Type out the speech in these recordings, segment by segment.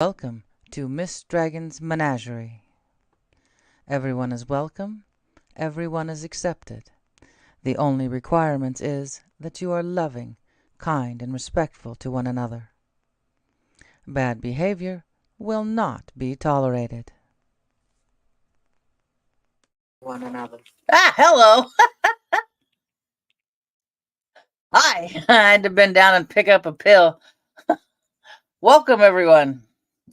Welcome to Miss Dragon's Menagerie. Everyone is welcome, everyone is accepted. The only requirement is that you are loving, kind, and respectful to one another. Bad behavior will not be tolerated. One another. Hello. Hi. I had to bend down and pick up a pill. Welcome, everyone.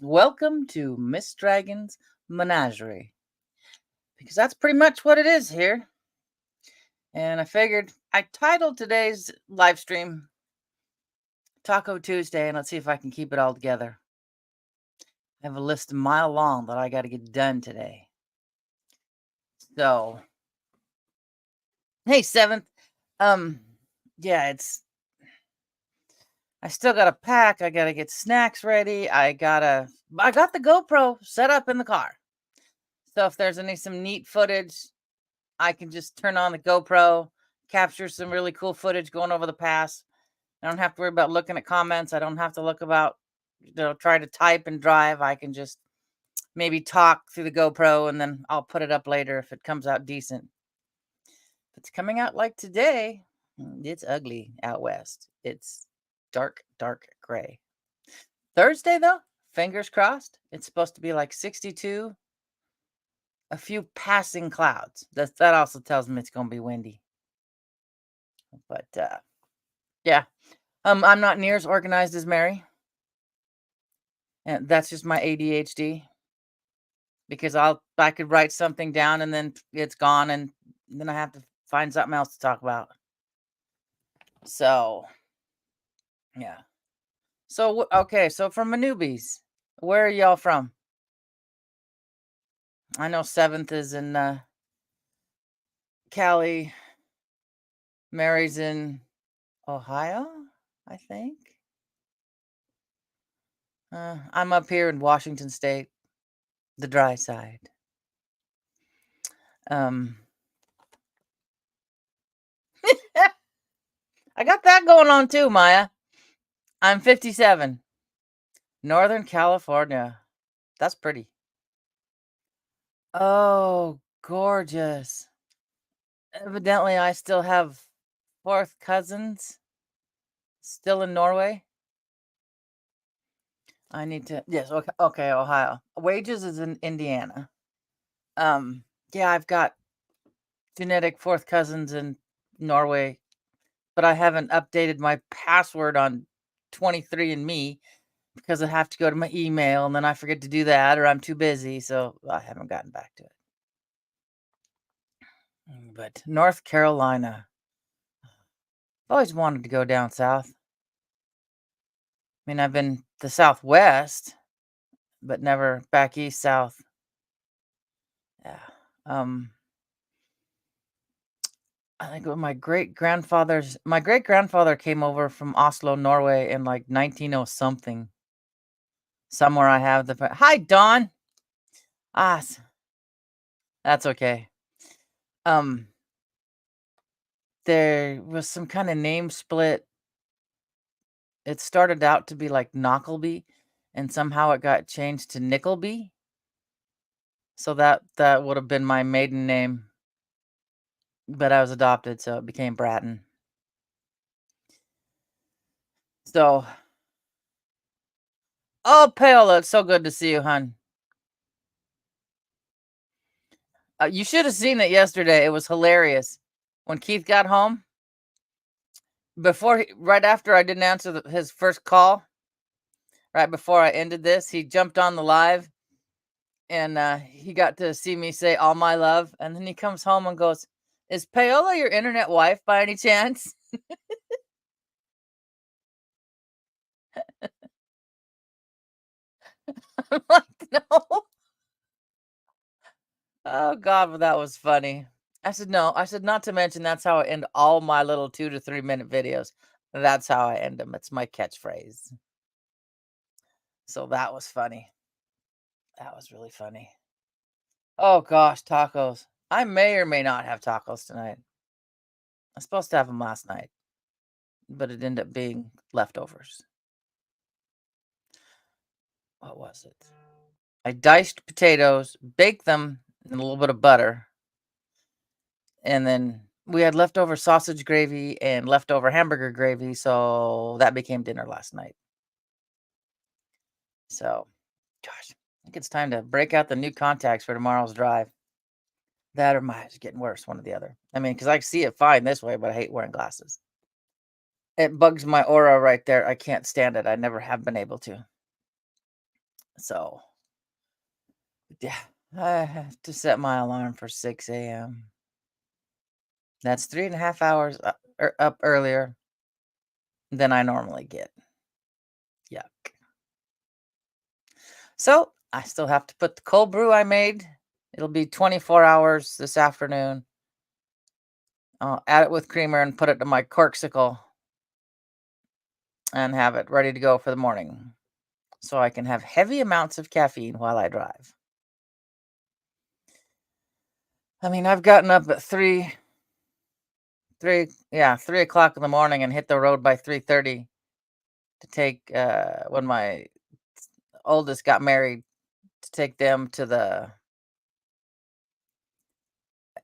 Welcome to Miss Dragon's Menagerie. Because that's pretty much what it is here. And I figured I titled today's live stream Taco Tuesday, and let's see if I can keep it all together. I have a list a mile long that I got to get done today. So, hey, 7th. Yeah, I still got to pack. I got to get snacks ready. I got the GoPro set up in the car. So if there's some neat footage, I can just turn on the GoPro, capture some really cool footage going over the pass. I don't have to worry about looking at comments. I don't have to look about, try to type and drive. I can just maybe talk through the GoPro and then I'll put it up later if it comes out decent. If it's coming out like today, it's ugly out west. It's dark, dark gray. Thursday, though, fingers crossed, it's supposed to be like 62. A few passing clouds. That also tells me it's going to be windy. But yeah, I'm not near as organized as Mary, and that's just my ADHD. Because I could write something down and then it's gone, and then I have to find something else to talk about. So yeah. So okay, so from my newbies, where are y'all from? I know 7th is in Cali. Mary's in Ohio, I think. I'm up here in Washington State, the dry side. I got that going on too, Maya. I'm 57. Northern California. That's pretty. Oh, gorgeous. Evidently, I still have 4th cousins still in Norway. I need to, yes, okay, Ohio. Wages is in Indiana. Yeah, I've got genetic 4th cousins in Norway, but I haven't updated my password on 23andMe because I have to go to my email and then I forget to do that or I'm too busy, so I haven't gotten back to it. But North Carolina, I've always wanted to go down south. I mean, I've been the Southwest, but never back east south. Yeah. I think my great grandfather came over from Oslo, Norway in like 1900 something. Somewhere I have the hi Dawn. Ah, that's okay. There was some kind of name split. It started out to be like Knockleby, and somehow it got changed to Nickleby. So that would have been my maiden name, but I was adopted, so it became Bratton. So, oh, Paola, it's so good to see you, hon. You should have seen it yesterday. It was hilarious. When Keith got home, right after I didn't answer his first call, right before I ended this, he jumped on the live and he got to see me say all my love. And then he comes home and goes, "Is Paola your internet wife by any chance?" I'm like, no. Oh God, but that was funny. I said, no. I said, not to mention that's how I end all my little 2 to 3 minute videos. That's how I end them. It's my catchphrase. So that was funny. That was really funny. Oh gosh, tacos. I may or may not have tacos tonight. I was supposed to have them last night, but it ended up being leftovers. what was it? I diced potatoes, baked them in a little bit of butter, and then we had leftover sausage gravy and leftover hamburger gravy, so that became dinner last night. So, gosh, I think it's time to break out the new contacts for tomorrow's drive. That or my eyes getting worse, one or the other. I mean, because I see it fine this way, but I hate wearing glasses. It bugs my aura right there. I can't stand it. I never have been able to. So, yeah, I have to set my alarm for 6 a.m. That's 3.5 hours up earlier than I normally get. Yuck. So, I still have to put the cold brew I made. It'll be 24 hours this afternoon. I'll add it with creamer and put it to my corksicle and have it ready to go for the morning so I can have heavy amounts of caffeine while I drive. I mean, I've gotten up at 3 o'clock in the morning and hit the road by 3:30 to take when my oldest got married, to take them to the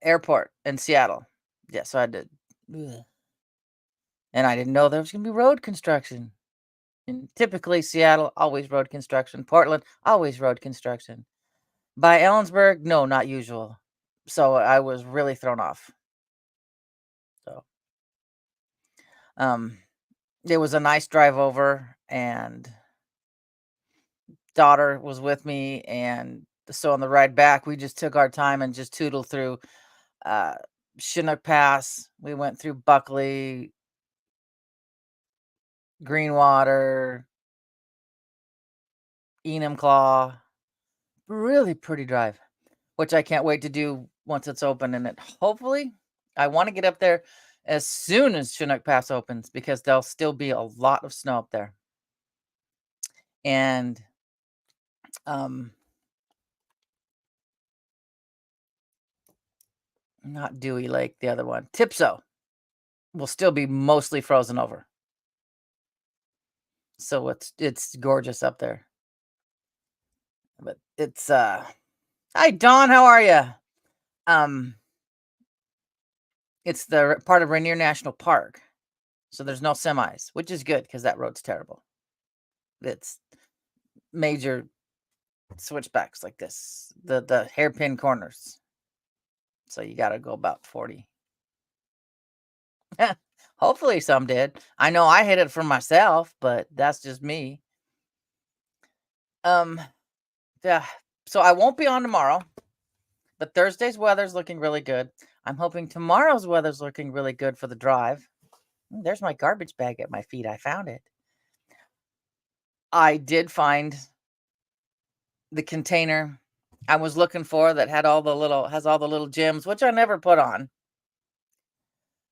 airport in Seattle. Yeah, so I did. Ugh. And I didn't know there was going to be road construction. And typically, Seattle, always road construction. Portland, always road construction. By Ellensburg, no, not usual. So I was really thrown off. So, um, it was a nice drive over, and daughter was with me, and so on the ride back, we just took our time and just tootled through uh, Chinook Pass. We went through Buckley, Greenwater, Enumclaw. Really pretty drive, which I can't wait to do once it's open. And hopefully, I want to get up there as soon as Chinook Pass opens because there'll still be a lot of snow up there. And um, not Dewey Lake, the other one, Tipso, will still be mostly frozen over. So it's gorgeous up there. But it's hi Dawn, how are you? Um it's the part of Rainier National Park. So there's no semis, which is good because that road's terrible. It's major switchbacks like this, the hairpin corners. So you got to go about 40. Hopefully some did. I know I hit it for myself, but that's just me. Yeah. So I won't be on tomorrow, but Thursday's weather's looking really good. I'm hoping tomorrow's weather's looking really good for the drive. There's my garbage bag at my feet. I found it. I did find the container I was looking for that has all the little gems, which I never put on.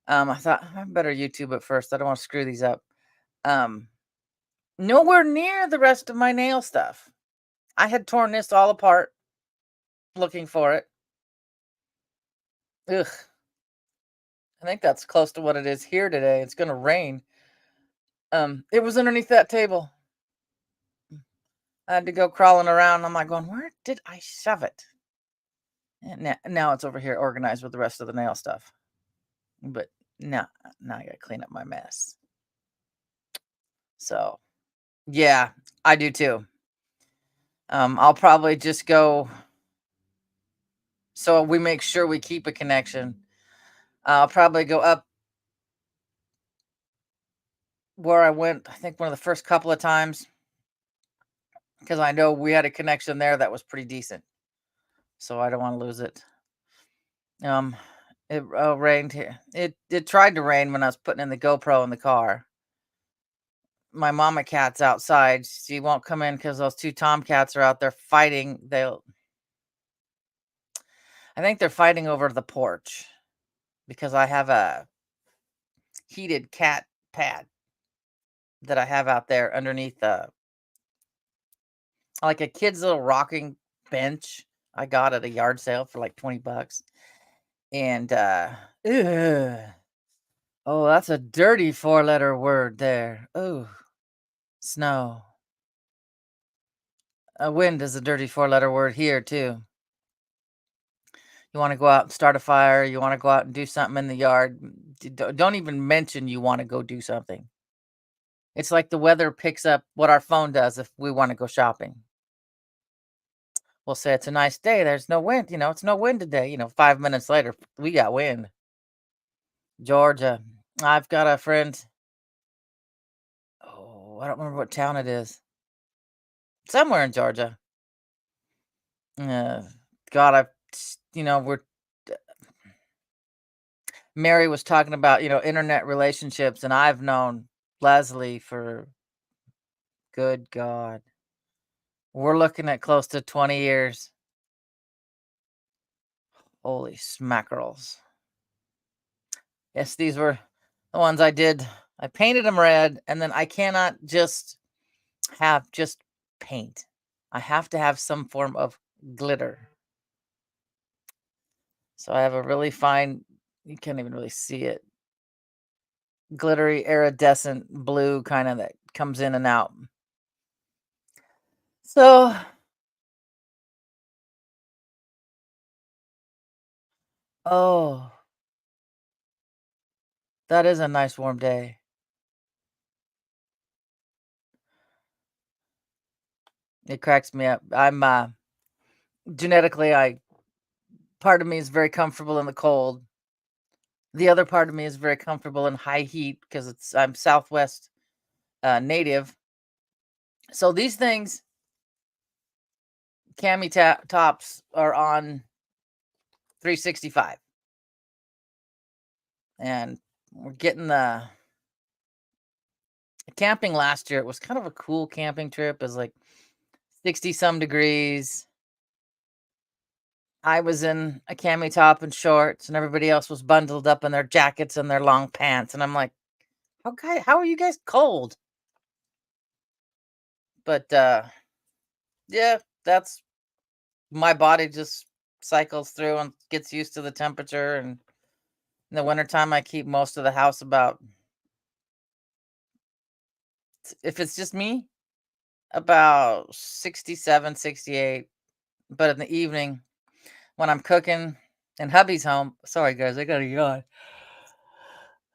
I thought I better YouTube it first. I don't want to screw these up. Nowhere near the rest of my nail stuff. I had torn this all apart looking for it. Ugh. I think that's close to what it is here today. It's gonna rain. It was underneath that table. I had to go crawling around. I'm like going, where did I shove it? And now it's over here organized with the rest of the nail stuff. But now I gotta clean up my mess. So yeah, I do too. I'll probably just go so we make sure we keep a connection. I'll probably go up where I went, I think one of the first couple of times, because I know we had a connection there that was pretty decent. So I don't want to lose it. It rained here. It tried to rain when I was putting in the GoPro in the car. My mama cat's outside. She won't come in because those two tomcats are out there fighting. I think they're fighting over the porch because I have a heated cat pad that I have out there underneath like a kid's little rocking bench I got at a yard sale for like $20. And oh, that's a dirty 4-letter word there. Oh, snow. Wind is a dirty 4-letter word here too. You want to go out and start a fire. You want to go out and do something in the yard. Don't even mention you want to go do something. It's like the weather picks up what our phone does if we want to go shopping. We'll say it's a nice day. There's no wind. It's no wind today. 5 minutes later, we got wind. Georgia. I've got a friend. Oh, I don't remember what town it is. Somewhere in Georgia. God, we're Mary was talking about, internet relationships, and I've known Leslie for, good God, we're looking at close to 20 years. Holy smackerels. Yes, these were the ones I did. I painted them red, and then I cannot just have just paint. I have to have some form of glitter. So I have a really fine, you can't even really see it, glittery iridescent blue kind of that comes in and out. So, oh, that is a nice warm day. It cracks me up. I'm genetically, part of me is very comfortable in the cold. The other part of me is very comfortable in high heat because I'm Southwest native. So these things, cami tops, are on 365, and we're getting the camping last year. It was kind of a cool camping trip. It was like 60 some degrees. I was in a cami top and shorts, and everybody else was bundled up in their jackets and their long pants. And I'm like, okay, how are you guys cold? But yeah, that's my body just cycles through and gets used to the temperature. And in the wintertime, I keep most of the house about, if it's just me, about 67, 68. But in the evening, when I'm cooking and hubby's home, sorry guys, I gotta yawn.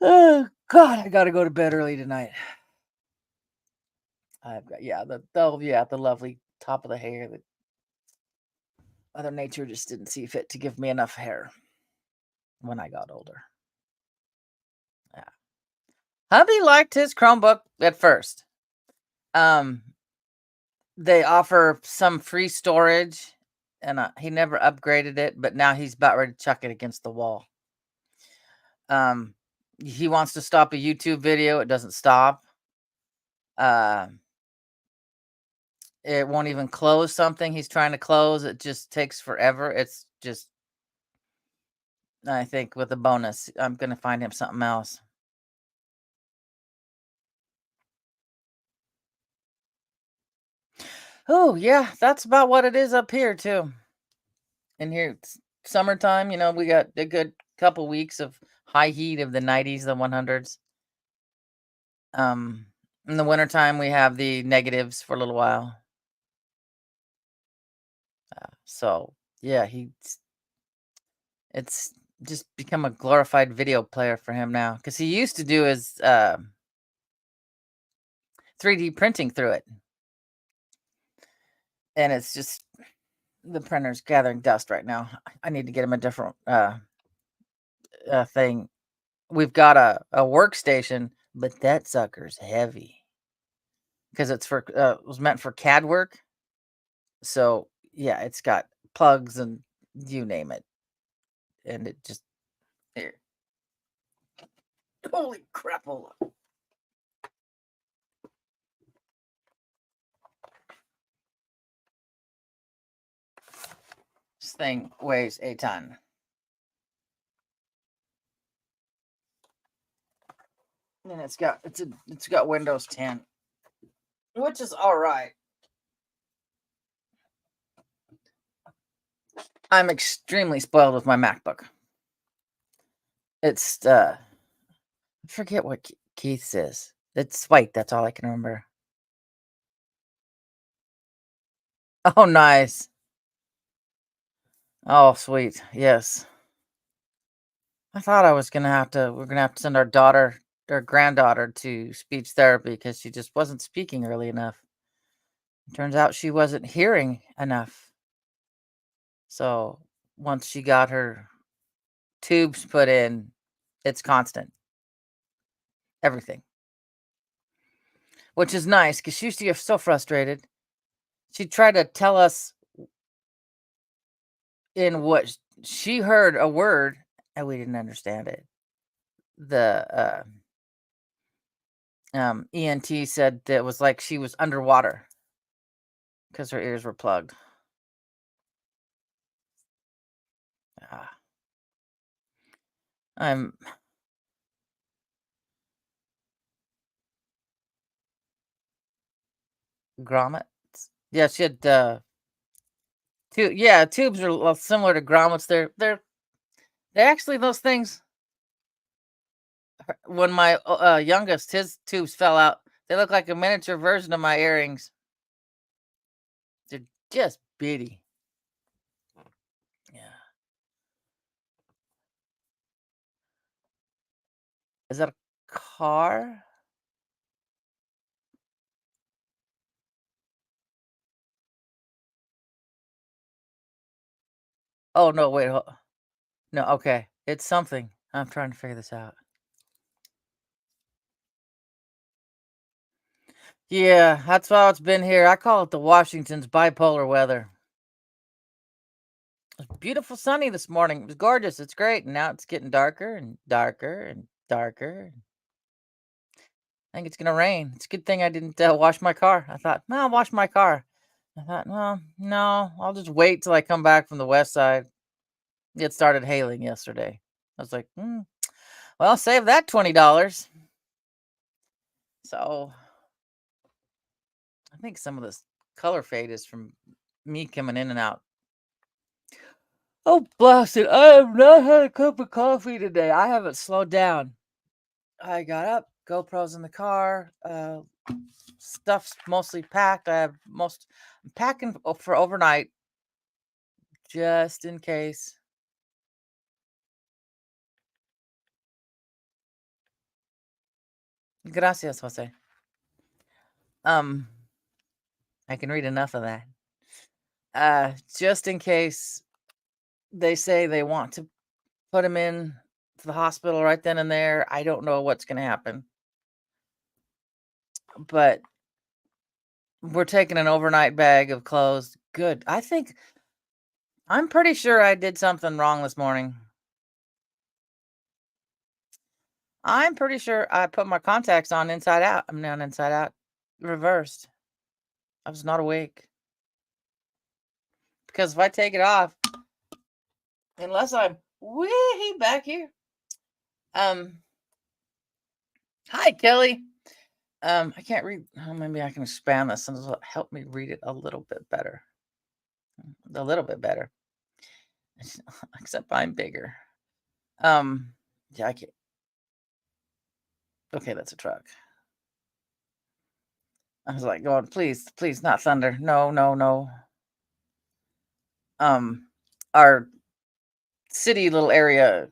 Oh God, I gotta go to bed early tonight. I've got, the lovely top of the hair that Mother Nature just didn't see fit to give me enough hair when I got older. Yeah. Hubby liked his Chromebook at first. They offer some free storage, and he never upgraded it, but now he's about ready to chuck it against the wall. He wants to stop a YouTube video. It doesn't stop. It won't even close something he's trying to close. It just takes forever. It's just, I think with a bonus, I'm going to find him something else. Oh, yeah, that's about what it is up here, too. And here, it's summertime, we got a good couple weeks of high heat of the 90s, the 100s. In the wintertime, we have the negatives for a little while. So, yeah, it's just become a glorified video player for him now, because he used to do his 3D printing through it. And it's just, the printer's gathering dust right now. I need to get him a different thing. We've got a workstation, but that sucker's heavy because it was meant for CAD work. So yeah, it's got plugs and you name it, and it just, here. Holy crapola! This thing weighs a ton. And it's got Windows 10, which is all right. I'm extremely spoiled with my MacBook. It's I forget what Keith says. It's white. That's all I can remember. Oh, nice. Oh, sweet. Yes. I thought I was gonna have to we're gonna have to send our daughter our granddaughter to speech therapy because she just wasn't speaking early enough. Turns out she wasn't hearing enough. So once she got her tubes put in, it's constant, everything, which is nice because she used to get so frustrated. She tried to tell us in what she heard a word and we didn't understand it. The ENT said that it was like she was underwater because her ears were plugged. Ah, I'm grommets. Yeah, she had yeah, tubes are similar to grommets. They're actually those things. When my youngest, his tubes fell out. They look like a miniature version of my earrings. They're just bitty. Yeah. Is that a car? Oh no, wait. No, okay. It's something. I'm trying to figure this out. Yeah, that's how it's been here. I call it the Washington's bipolar weather. It's beautiful sunny this morning. It was gorgeous. It's great. And now it's getting darker and darker and darker. I think it's gonna rain. It's a good thing I didn't wash my car. I thought, no, I'll wash my car. I thought, well, no, I'll just wait till I come back from the west side. It started hailing yesterday. I was like, well, save that $20. So I think some of this color fade is from me coming in and out. Oh, blast it. I have not had a cup of coffee today. I haven't slowed down. I got up, GoPro's in the car, stuff's mostly packed. I'm packing for overnight just in case. Gracias, Jose. Um, I can read enough of that. Just in case they say they want to put him in to the hospital right then and there. I don't know what's going to happen, but we're taking an overnight bag of clothes. Good. I'm pretty sure I did something wrong this morning. I'm pretty sure I put my contacts on inside out. I'm now inside out, reversed. I was not awake because if I take it off, unless I'm way back here. Um, Hi Kelly. I can't read. Oh, maybe I can expand this and it'll help me read it a little bit better. A little bit better. Except I'm bigger. Yeah, I can't. Okay, that's a truck. I was like, God, please, please, not thunder. No, no, no. Our city little area,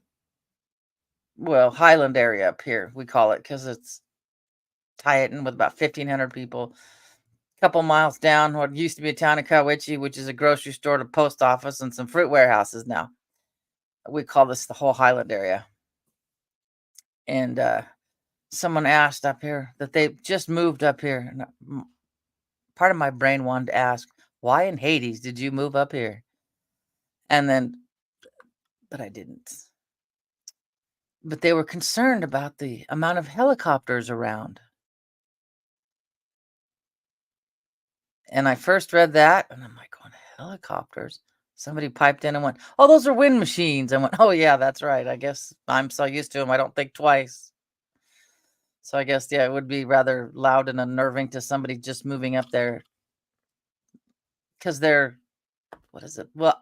well, Highland area up here, we call it because it's Tieton with about 1,500 people. A couple miles down, what used to be a town of Cowiche, which is a grocery store, to post office, and some fruit warehouses now. We call this the whole Highland area. And someone asked up here that they just moved up here. And part of my brain wanted to ask, why in Hades did you move up here? And then, but I didn't. But they were concerned about the amount of helicopters around. And I first read that, and I'm like, going, helicopters? Somebody piped in and went, oh, those are wind machines. I went, oh, yeah, that's right. I guess I'm so used to them, I don't think twice. So I guess, yeah, it would be rather loud and unnerving to somebody just moving up there. Because they're, what is it? Well,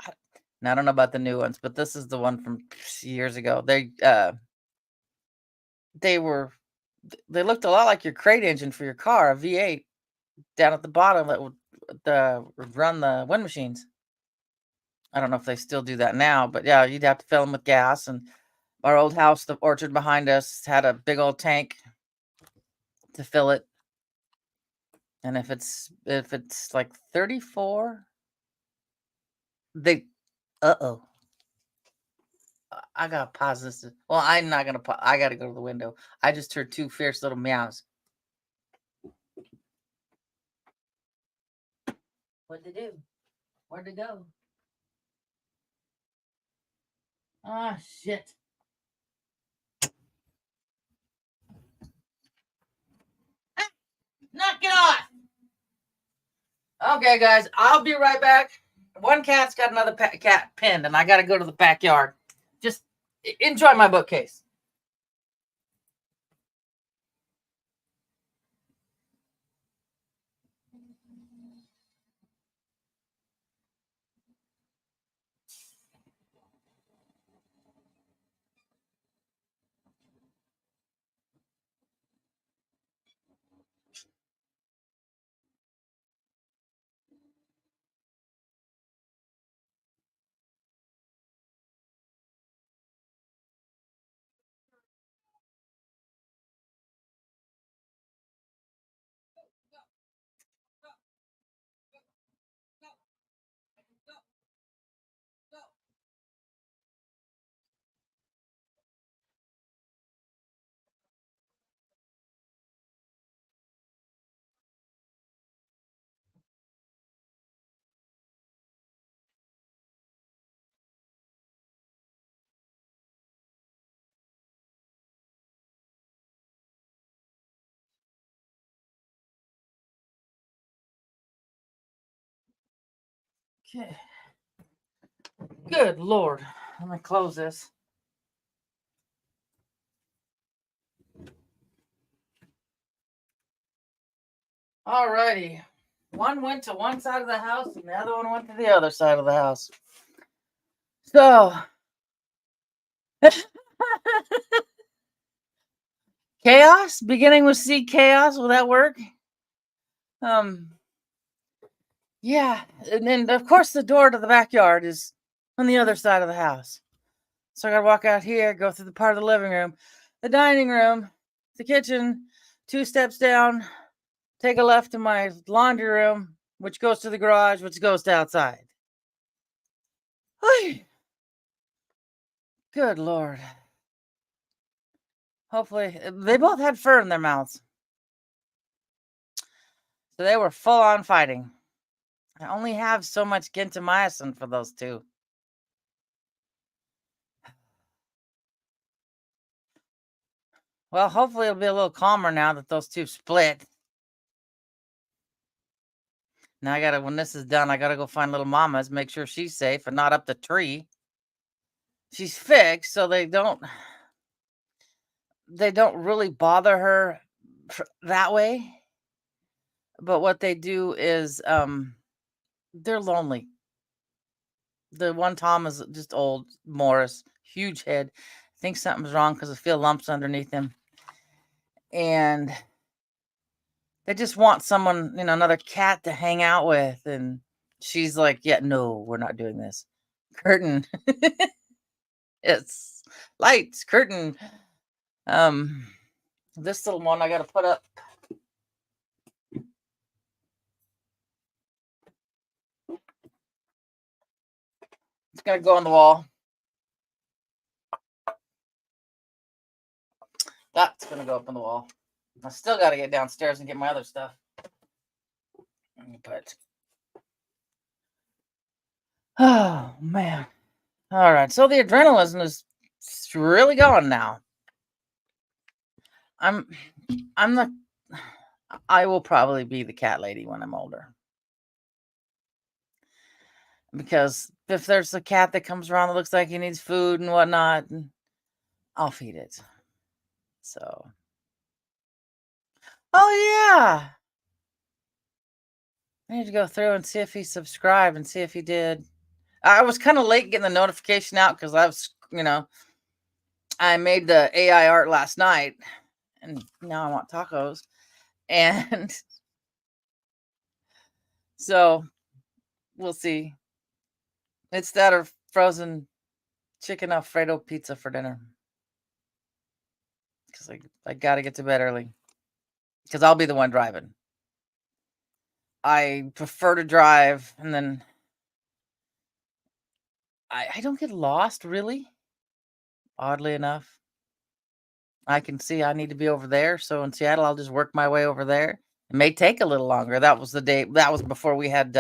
I don't know about the new ones, but this is the one from years ago. They were, they looked a lot like your crate engine for your car, a V8 down at the bottom that would run the wind machines. I don't know if they still do that now, but yeah, you'd have to fill them with gas. And our old house, the orchard behind us, had a big old tank to fill it. And if it's like 34, they uh-oh. I gotta pause this. Well, I'm not gonna I gotta go to the window. I just heard two fierce little meows. What'd they do? Where'd they go? Ah, shit. Knock it off. Okay, guys, I'll be right back. One cat's got another cat pinned, and I got to go to the backyard. Just enjoy my bookcase. Okay. Good Lord. Let me close this. All righty. One went to one side of the house, and the other one went to the other side of the house. So, chaos, beginning with C, chaos. Will that work? Yeah, and then of course the door to the backyard is on the other side of the house. So I gotta walk out here, go through the part of the living room, the dining room, the kitchen, 2 steps down, take a left to my laundry room, which goes to the garage, which goes to outside. Good Lord. Hopefully, they both had fur in their mouths. So they were full on fighting. I only have so much gentamicin for those two. Well, hopefully it'll be a little calmer now that those two split. Now I gotta, when this is done, I gotta go find little mama's, make sure she's safe and not up the tree. She's fixed, so they don't really bother her that way. But what they do is they're lonely. The one Tom is just old, Morris, huge head. Thinks something's wrong because I feel lumps underneath him. And they just want someone, another cat to hang out with. And she's like, yeah, no, we're not doing this. Curtain. It's lights, curtain. This little one I got to put up. It's going to go on the wall. That's going to go up on the wall. I still got to get downstairs and get my other stuff. But, oh, man. All right. So the adrenaline is really going now. I will probably be the cat lady when I'm older. Because if there's a cat that comes around that looks like he needs food and whatnot, I'll feed it. So. Oh, yeah. I need to go through and see if he subscribed and see if he did. I was kind of late getting the notification out because I was, I made the AI art last night and now I want tacos. And So we'll see. It's that or frozen chicken Alfredo pizza for dinner. Because I got to get to bed early. Because I'll be the one driving. I prefer to drive, and then I don't get lost, really. Oddly enough, I can see I need to be over there. So in Seattle, I'll just work my way over there. It may take a little longer. That was the day. That was before we had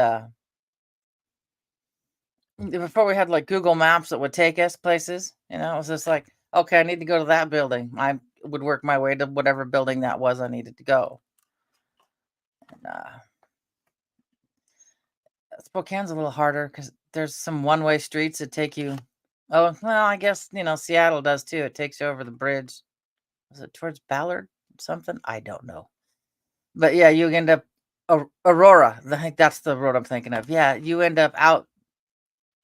like Google Maps that would take us places. It was just like, okay, I need to go to that building. I would work my way to whatever building that was I needed to go. And, Spokane's a little harder because there's some one-way streets that take you. Oh, well, I guess, Seattle does too. It takes you over the bridge. Was it towards Ballard? Something? I don't know. But yeah, you end up Aurora. I think that's the road I'm thinking of. Yeah, you end up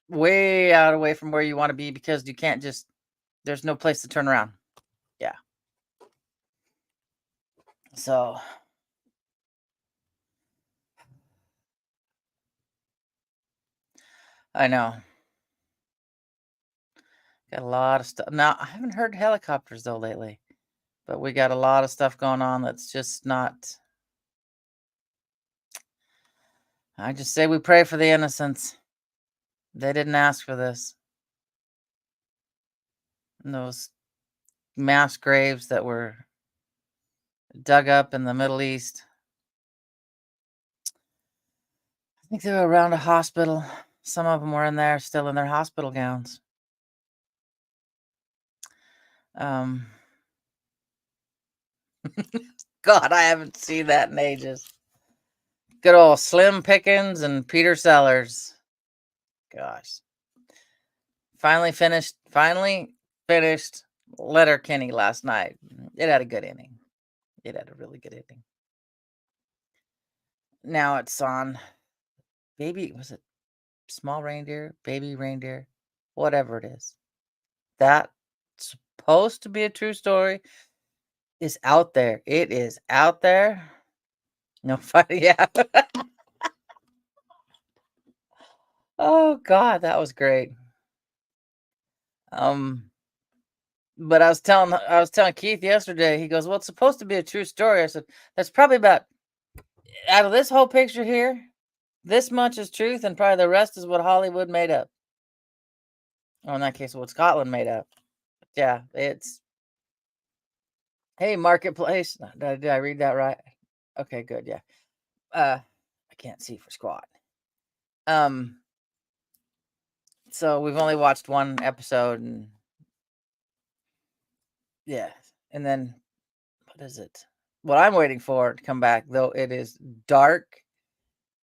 way out away from where you want to be because you can't there's no place to turn around. Yeah. So I know. Got a lot of stuff. Now, I haven't heard helicopters though lately, but we got a lot of stuff going on that's just not. I just say we pray for the innocents. They didn't ask for this. And those mass graves that were dug up in the Middle East. I think they were around a hospital. Some of them were in there, still in their hospital gowns. God, I haven't seen that in ages. Good old Slim Pickens and Peter Sellers. Gosh. Finally finished Letterkenny last night. It had a good inning. It had a really good inning. Now it's on was it Small Reindeer, Baby Reindeer, whatever it is. That's supposed to be a true story. Is out there. It is out there. No funny, yeah. Oh God, that was great. But I was telling Keith yesterday. He goes, "Well, it's supposed to be a true story." I said, "That's probably about out of this whole picture here. This much is truth, and probably the rest is what Hollywood made up." Or in that case, what Scotland made up. Yeah, it's. Hey, Marketplace. Did I read that right? Okay, good. Yeah. I can't see for squat. So we've only watched one episode, and yeah, and then what is it? What I'm waiting for to come back, though, it is dark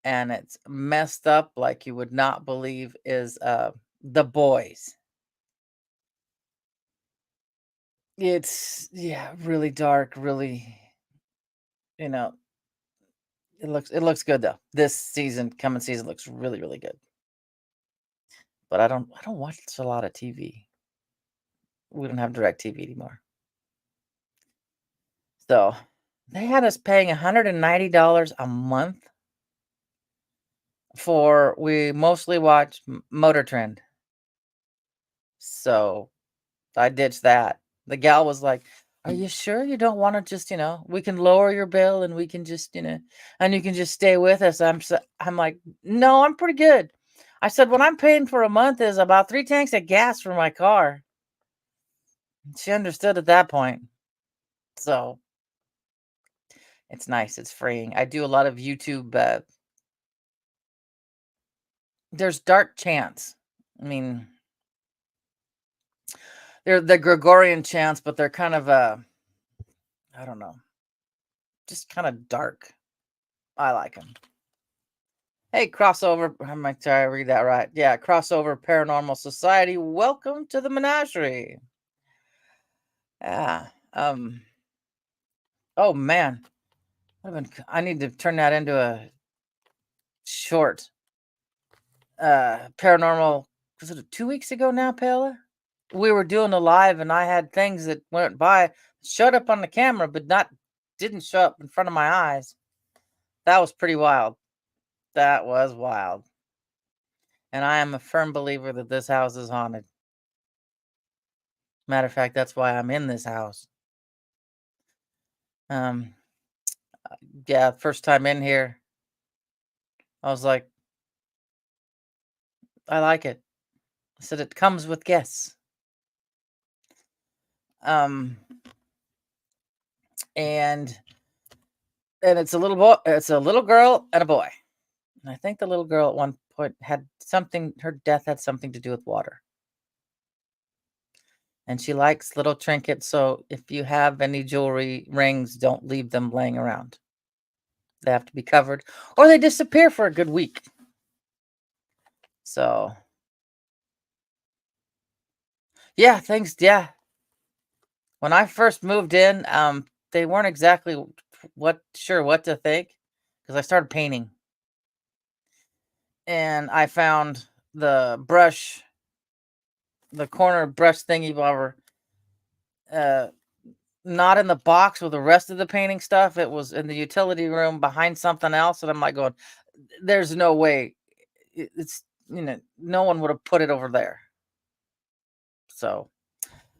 and it's messed up like you would not believe, is The Boys. It's really dark, really, you know, it looks good though. This coming season looks really, really good. But I don't watch a lot of TV. We don't have DirecTV anymore. So they had us paying $190 a month we mostly watch Motor Trend. So I ditched that. The gal was like, "Are you sure you don't want to just, we can lower your bill and we can just, and you can just stay with us?" I'm like, "No, I'm pretty good." I said, "What I'm paying for a month is about 3 tanks of gas for my car." She understood at that point. So it's nice. It's freeing. I do a lot of YouTube. There's Dark Chants. I mean, they're the Gregorian chants, but they're kind of I don't know, just kind of dark. I like them. Hey, crossover. I'm sorry, I read that right. Yeah, crossover Paranormal Society. Welcome to the menagerie. Yeah. Oh man, I need to turn that into a short. Paranormal. Was it 2 weeks ago now, Pella? We were doing a live, and I had things that went by, showed up on the camera, but didn't show up in front of my eyes. That was pretty wild. That was wild. And I am a firm believer that this house is haunted. Matter of fact, that's why I'm in this house. Um, yeah, first time in here, I was like, I like it. I said it comes with guests. Um, and it's a little boy, it's a little girl and a boy. And I think the little girl at one point had something, her death had something to do with water. And she likes little trinkets, so if you have any jewelry, rings, don't leave them laying around. They have to be covered or they disappear for a good week. So, yeah, things, yeah. When I first moved in, they weren't exactly sure what to think because I started painting and I found the brush, the corner brush thingy bobber, uh, not in the box with the rest of the painting stuff. It was in the utility room behind something else, and I'm like going, "There's no way. It's no one would have put it over there." So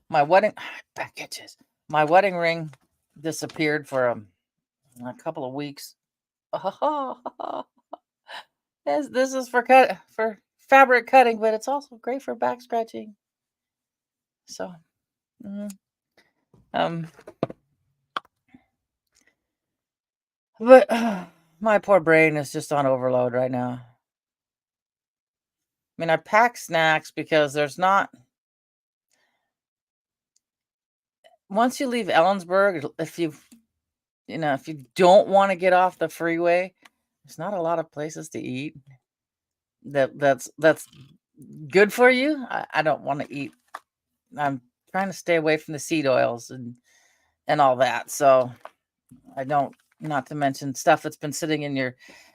my wedding back itches. My wedding ring disappeared for a couple of weeks. This is for fabric cutting, but it's also great for back scratching. So, mm, um, but my poor brain is just on overload right now. I mean, I pack snacks because there's not. Once you leave Ellensburg, if you don't want to get off the freeway, there's not a lot of places to eat. That's good for you. I don't want to eat. I'm trying to stay away from the seed oils and all that. So I don't. Not to mention stuff that's been sitting in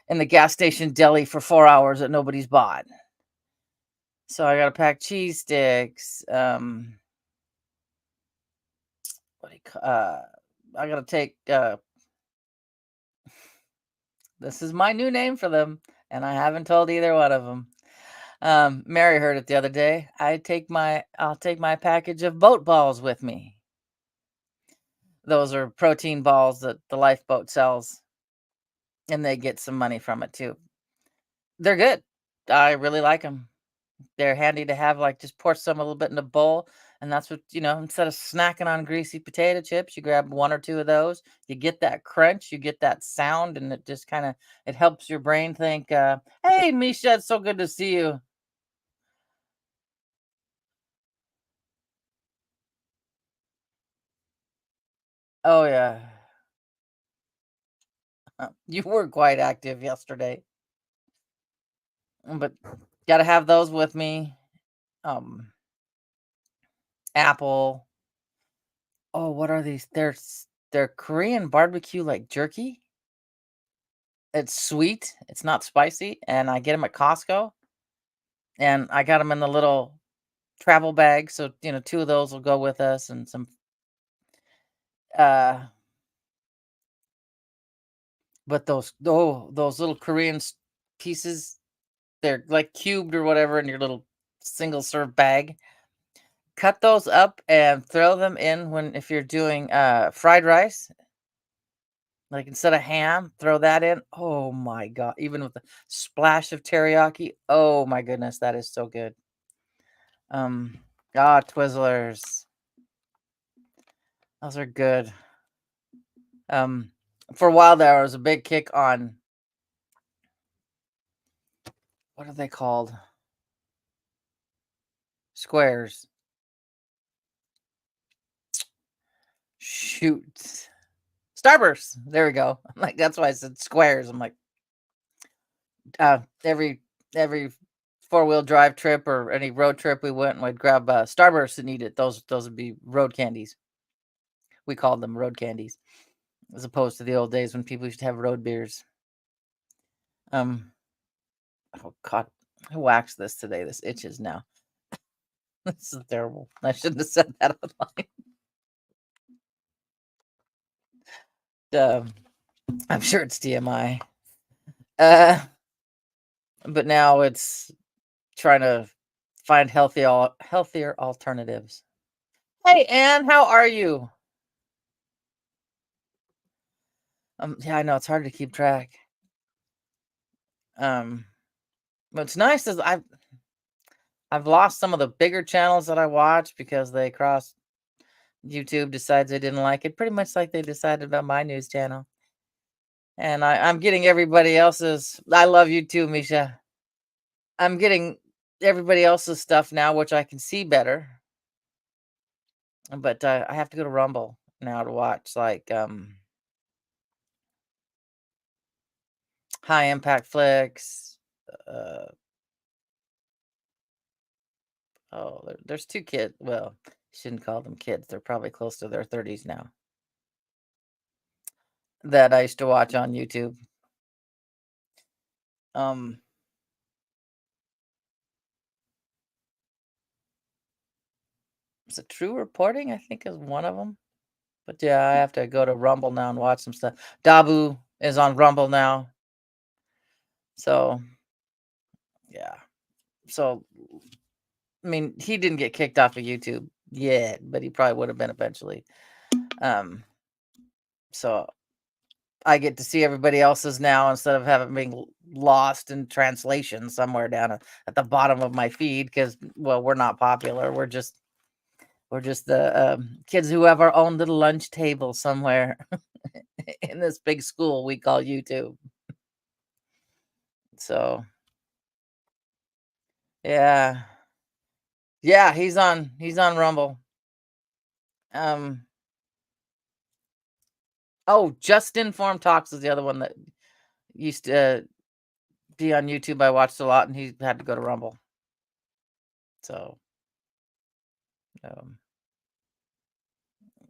the gas station deli for 4 hours that nobody's bought. So I gotta pack cheese sticks. What do you I gotta take. This is my new name for them, and I haven't told either one of them. Mary heard it the other day. I'll take my package of boat balls with me. Those are protein balls that the lifeboat sells, and they get some money from it too. They're good. I really like them. They're handy to have, like, just pour some a little bit in a bowl, and that's what instead of snacking on greasy potato chips, you grab 1 or 2 of those. You get that crunch, you get that sound, and it just kinda it helps your brain think, "Hey, Misha, it's so good to see you." Oh, yeah. You were quite active yesterday, but gotta have those with me. Um, Apple. Oh, what are these? They're Korean barbecue, like, jerky. It's sweet, it's not spicy, and I get them at Costco, and I got them in the little travel bag, so, 2 of those will go with us and some, uh but those little Korean pieces, they're, like, cubed or whatever in your little single serve bag. Cut those up and throw them in if you're doing, fried rice, like, instead of ham, throw that in. Oh my god, even with a splash of teriyaki, oh my goodness, that is so good. Um, Twizzlers. Those are good. Um, for a while there, I was a big kick on what are they called? Squares. Shoot. Starburst. There we go. I'm like, that's why I said squares. I'm like, every four-wheel drive trip or any road trip we went and we'd grab Starburst and eat it. Those would be road candies. We called them road candies, as opposed to the old days when people used to have road beers. Um, oh God, I waxed this today. This itches now. This is terrible. I shouldn't have said that online. Um, I'm sure it's TMI. Uh, but now it's trying to find healthier alternatives. Hey, Anne, how are you? Yeah, I know it's hard to keep track. Um, what's nice is I've lost some of the bigger channels that I watch because they crossed. YouTube decides they didn't like it, pretty much like they decided about my news channel. And I'm getting everybody else's. I love you too, Misha. I'm getting everybody else's stuff now, which I can see better. But I have to go to Rumble now to watch like high impact flicks. Uh, oh, there's two kids. Well, shouldn't call them kids. They're probably close to their 30s now. That I used to watch on YouTube. Um, is it True Reporting? I think is one of them. But yeah, I have to go to Rumble now and watch some stuff. Dabu is on Rumble now. So yeah. So I mean, he didn't get kicked off of YouTube yet, but he probably would have been eventually. Um, so I get to see everybody else's now instead of having being lost in translation somewhere down at the bottom of my feed because well, we're not popular. We're just the kids who have our own little lunch table somewhere in this big school we call YouTube. So yeah. Yeah, he's on Rumble. Um oh, Just Informed Talks is the other one that used to be on YouTube. I watched a lot and he had to go to Rumble. So um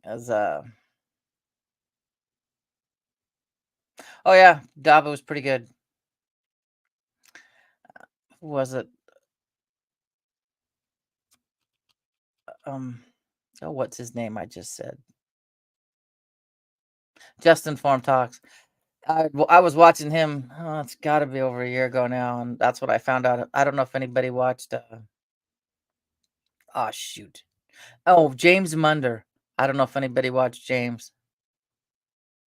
as oh yeah, Davo was pretty good. Who was it? Um oh, what's his name I just said? Just Informed Talks. I was watching him. Oh, it's got to be over a year ago now, and that's what I found out. I don't know if anybody watched. Oh shoot! Oh, James Munder. I don't know if anybody watched James,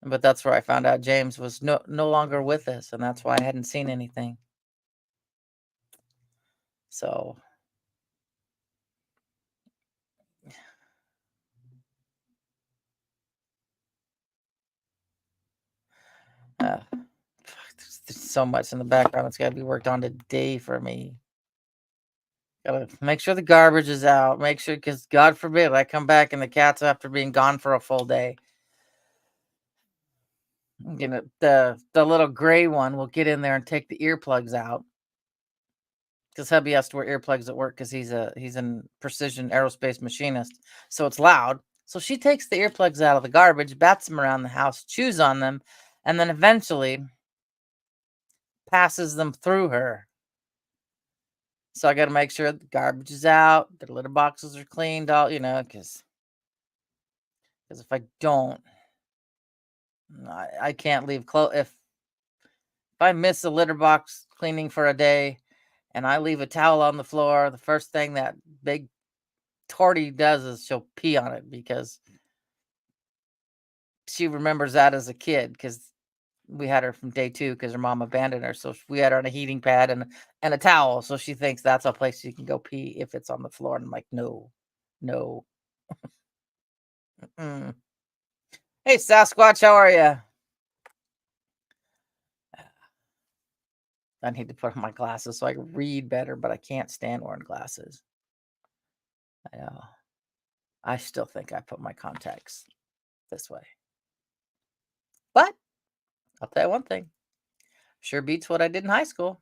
but that's where I found out James was no longer with us, and that's why I hadn't seen anything. So, there's so much in the background. It's got to be worked on today for me. Gotta make sure the garbage is out. Make sure, because God forbid I come back and the cat's after being gone for a full day. You know, the little gray one will get in there and take the earplugs out. Because hubby has to wear earplugs at work because he's a precision aerospace machinist. So it's loud. So she takes the earplugs out of the garbage, bats them around the house, chews on them, and then eventually passes them through her. So I got to make sure the garbage is out, the litter boxes are cleaned, all because if I don't, I can't leave clothes. If I miss a litter box cleaning for a day, and I leave a towel on the floor, the first thing that big Torty does is she'll pee on it because she remembers that as a kid because we had her from day 2 because her mom abandoned her. So we had her on a heating pad and a towel. So she thinks that's a place you can go pee if it's on the floor. And I'm like, no, no. Mm. Hey, Sasquatch, how are you? I need to put on my glasses so I can read better, but I can't stand wearing glasses. I know. I still think I put my contacts this way. But I'll tell you one thing. Sure beats what I did in high school.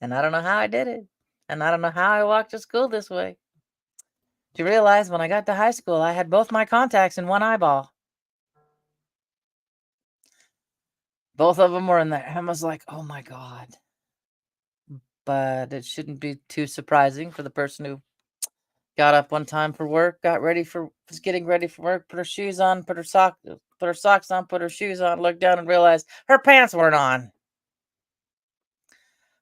And I don't know how I did it. And I don't know how I walked to school this way. Do you realize when I got to high school, I had both my contacts in one eyeball? Both of them were in there. I was like, oh my God. But it shouldn't be too surprising for the person who got up one time for work, was getting ready for work, put her shoes on, put her socks on, put her shoes on, looked down and realized her pants weren't on.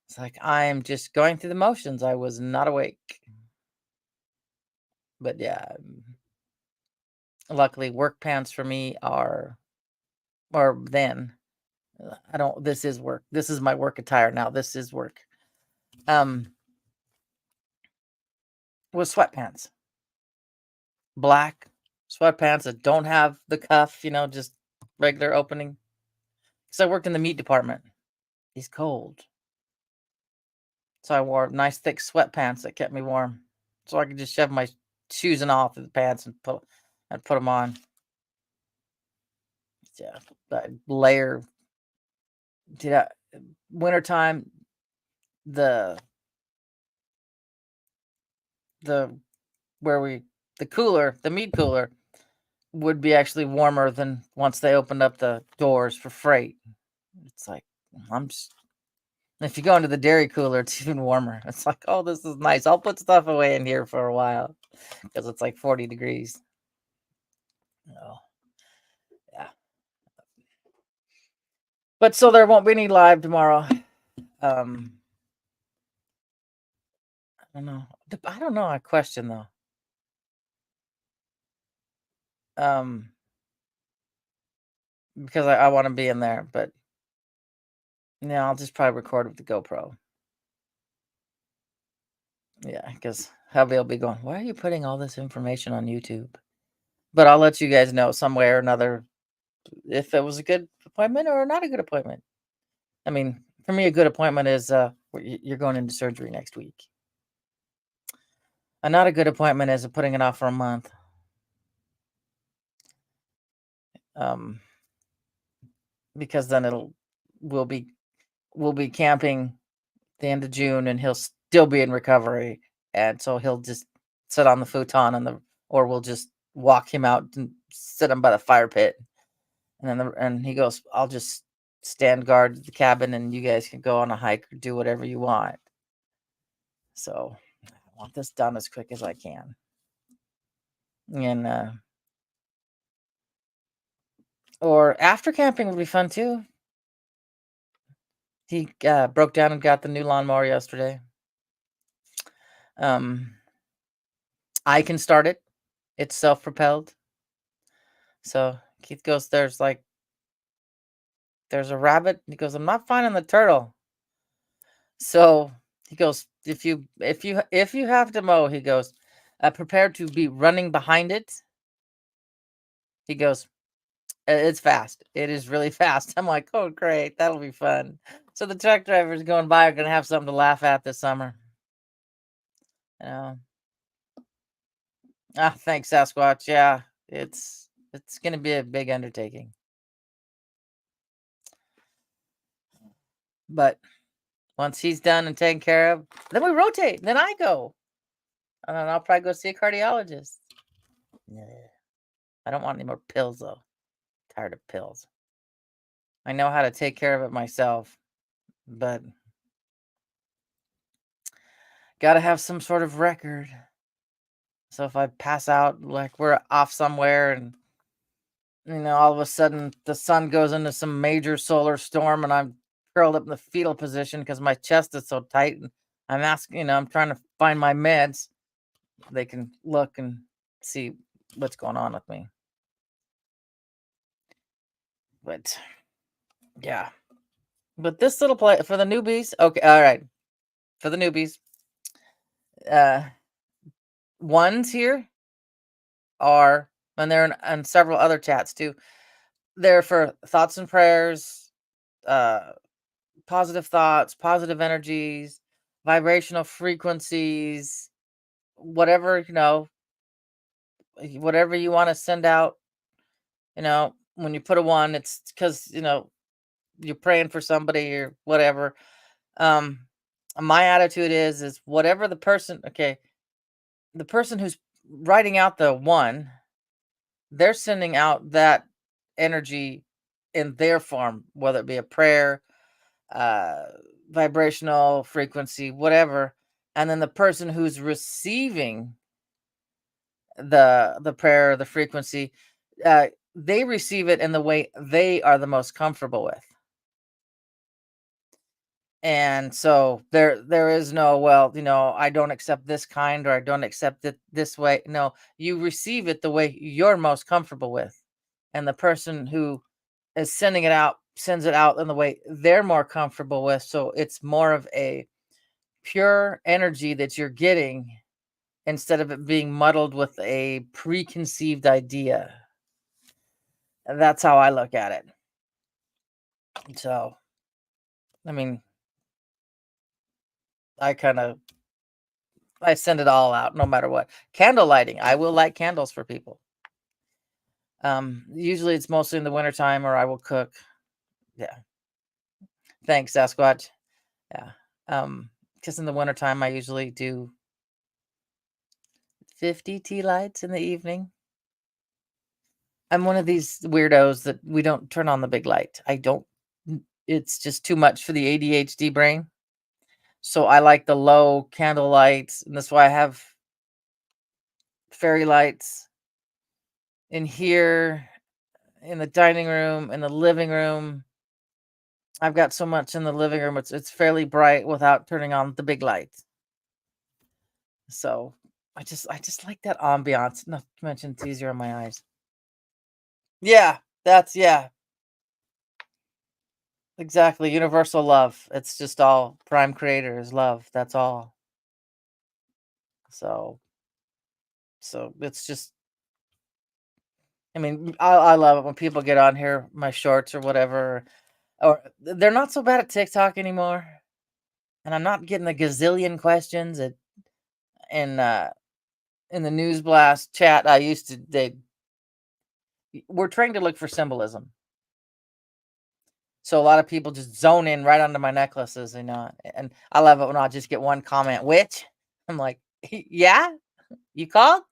It's like I'm just going through the motions. I was not awake. But yeah, luckily work pants for me are or then I don't this is work. This is my work attire now. This is work. Um with sweatpants. Black sweatpants that don't have the cuff, just regular opening. So I worked in the meat department. He's cold. So I wore nice thick sweatpants that kept me warm. So I could just shove my shoes and all through the pants and put them on. Yeah, that layer. Did I, wintertime, the the where we the cooler, the meat cooler would be actually warmer than once they opened up the doors for freight. It's like I'm just if you go into the dairy cooler, it's even warmer. It's like, oh, this is nice. I'll put stuff away in here for a while because it's like 40 degrees. Oh, yeah. But so there won't be any live tomorrow. Um, I don't know. I don't know. I question though. Um, because I want to be in there, but yeah, I'll just probably record with the GoPro. Yeah, because hubby will be going, why are you putting all this information on YouTube? But I'll let you guys know some way or another if it was a good appointment or not a good appointment. I mean, for me, a good appointment is you're going into surgery next week. A not a good appointment is putting it off for a month. Um, because then we'll be camping the end of June, and he'll still be in recovery, and so he'll just sit on the futon or we'll just walk him out and sit him by the fire pit, and then and he goes, I'll just stand guard at the cabin, and you guys can go on a hike or do whatever you want. So I want this done as quick as I can, and or after camping would be fun too. He broke down and got the new lawnmower yesterday. Um, I can start it. It's self-propelled. So Keith goes, there's a rabbit. He goes, I'm not finding the turtle. So he goes, if you have to mow, he goes, prepare to be running behind it. He goes, it's fast. It is really fast. I'm like, oh great, that'll be fun. So the truck drivers going by are gonna have something to laugh at this summer. You know. Ah, thanks, Sasquatch. Yeah, it's gonna be a big undertaking. But once he's done and taken care of, then we rotate. Then I go. And then I'll probably go see a cardiologist. Yeah. I don't want any more pills though. Tired of pills. I know how to take care of it myself, but gotta have some sort of record. So if I pass out, like we're off somewhere and all of a sudden the sun goes into some major solar storm and I'm curled up in the fetal position because my chest is so tight and I'm asking, I'm trying to find my meds. They can look and see what's going on with me. But yeah. But this little play for the newbies. Okay, all right. For the newbies. Ones here are, and they're in several other chats too. They're for thoughts and prayers, uh, positive thoughts, positive energies, vibrational frequencies, whatever, whatever you want to send out. When you put a one, it's because, you're praying for somebody or whatever. Um, my attitude is whatever the person, okay, the person who's writing out the one, they're sending out that energy in their form, whether it be a prayer, uh, vibrational frequency, whatever. And then the person who's receiving the prayer, the frequency, they receive it in the way they are the most comfortable with. And so there is no, well, I don't accept this kind, or I don't accept it this way. No, you receive it the way you're most comfortable with. And the person who is sending it out sends it out in the way they're more comfortable with. So it's more of a pure energy that you're getting, instead of it being muddled with a preconceived idea. And that's how I look at it. So, I mean, I kind of I send it all out no matter what. Candle lighting. I will light candles for people. Usually it's mostly in the wintertime, or I will cook. Yeah. Thanks, Sasquatch. Yeah. Because in the wintertime I usually do 50 tea lights in the evening. I'm one of these weirdos that we don't turn on the big light. I don't It's just too much for the ADHD brain. So I like the low candle lights, and that's why I have fairy lights in here, in the dining room, in the living room. I've got so much in the living room. It's fairly bright without turning on the big lights. So I just like that ambiance. Not to mention it's easier on my eyes. Yeah, yeah, exactly. Universal love. It's just all Prime Creator is love. That's all. So it's just, I mean, I love it when people get on here, my shorts or whatever, or they're not so bad at TikTok anymore. And I'm not getting a gazillion questions in uh in the news blast chat. I used to they We're trained to look for symbolism. So a lot of people just zone in right onto my necklaces, and I love it when I'll just get one comment, which I'm like, yeah, you called?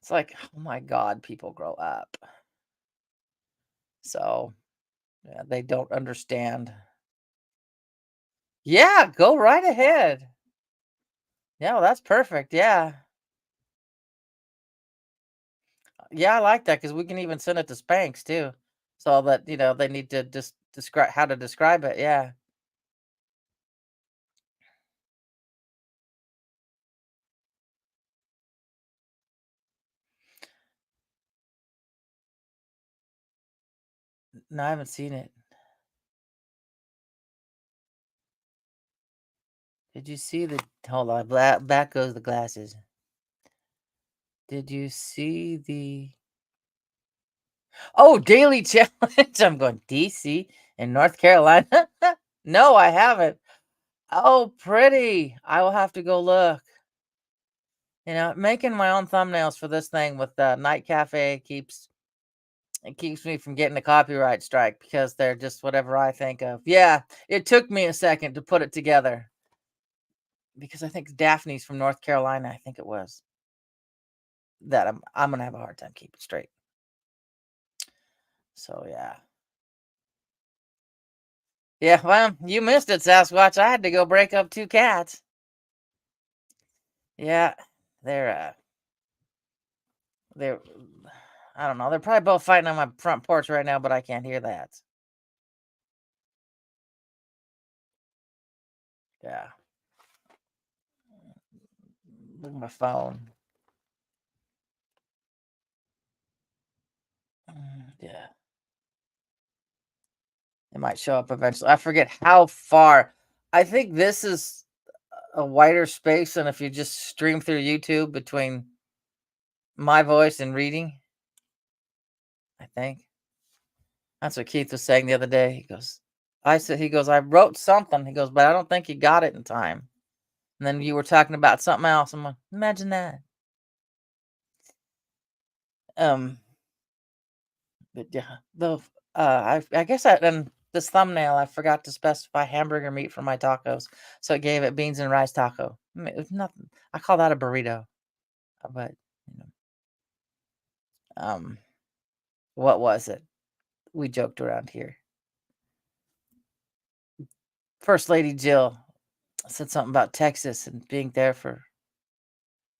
It's like, oh my God, people grow up. So yeah, they don't understand. Yeah, go right ahead. Yeah, well, that's perfect. Yeah. Yeah, I like that because we can even send it to Spanx too. So that, they need to just describe how to describe it. Yeah. No, I haven't seen it. Did you see the hold on, back goes the glasses. Did you see the Oh, Daily Challenge? I'm going DC in North Carolina. No, I haven't. Oh, pretty. I will have to go look. Making my own thumbnails for this thing with Night Cafe keeps me from getting a copyright strike, because they're just whatever I think of. Yeah, it took me a second to put it together, because I think Daphne's from North Carolina. I think it was that I'm gonna have a hard time keeping straight. So yeah, yeah. Well, you missed it, Sasquatch. I had to go break up two cats. Yeah, they're they're I don't know. They're probably both fighting on my front porch right now, but I can't hear that. Yeah, look at my phone. Yeah, it might show up eventually. I forget how far. I think this is a wider space than if you just stream through YouTube between my voice and reading. I think that's what Keith was saying the other day. He goes, I wrote something. He goes, but I don't think you got it in time. And then you were talking about something else. I'm like, imagine that. Um, but yeah, I guess in this thumbnail I forgot to specify hamburger meat for my tacos, so it gave it beans and rice taco. I mean, it was nothing. I call that a burrito, but you know, um, what was it? We joked around here. First Lady Jill said something about Texas and being there for,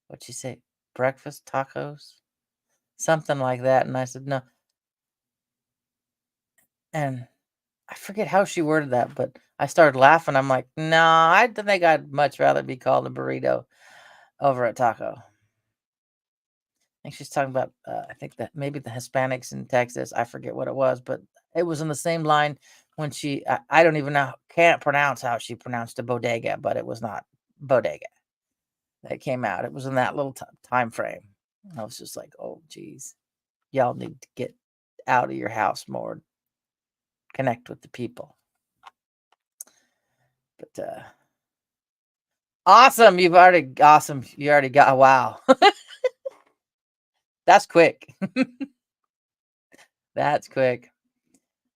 what'd she say? Breakfast tacos, something like that. And I said no, and I forget how she worded that, but I started laughing. I'm like, no, I think I'd much rather be called a burrito over at Taco. I think she's talking about, I think that maybe the Hispanics in Texas. I forget what it was, but it was in the same line when I don't even know, can't pronounce how she pronounced a bodega, but it was not bodega that came out. It was in that little time frame. I was just like, oh, geez, y'all need to get out of your house more, connect with the people. But awesome, you already got, wow. That's quick. That's quick.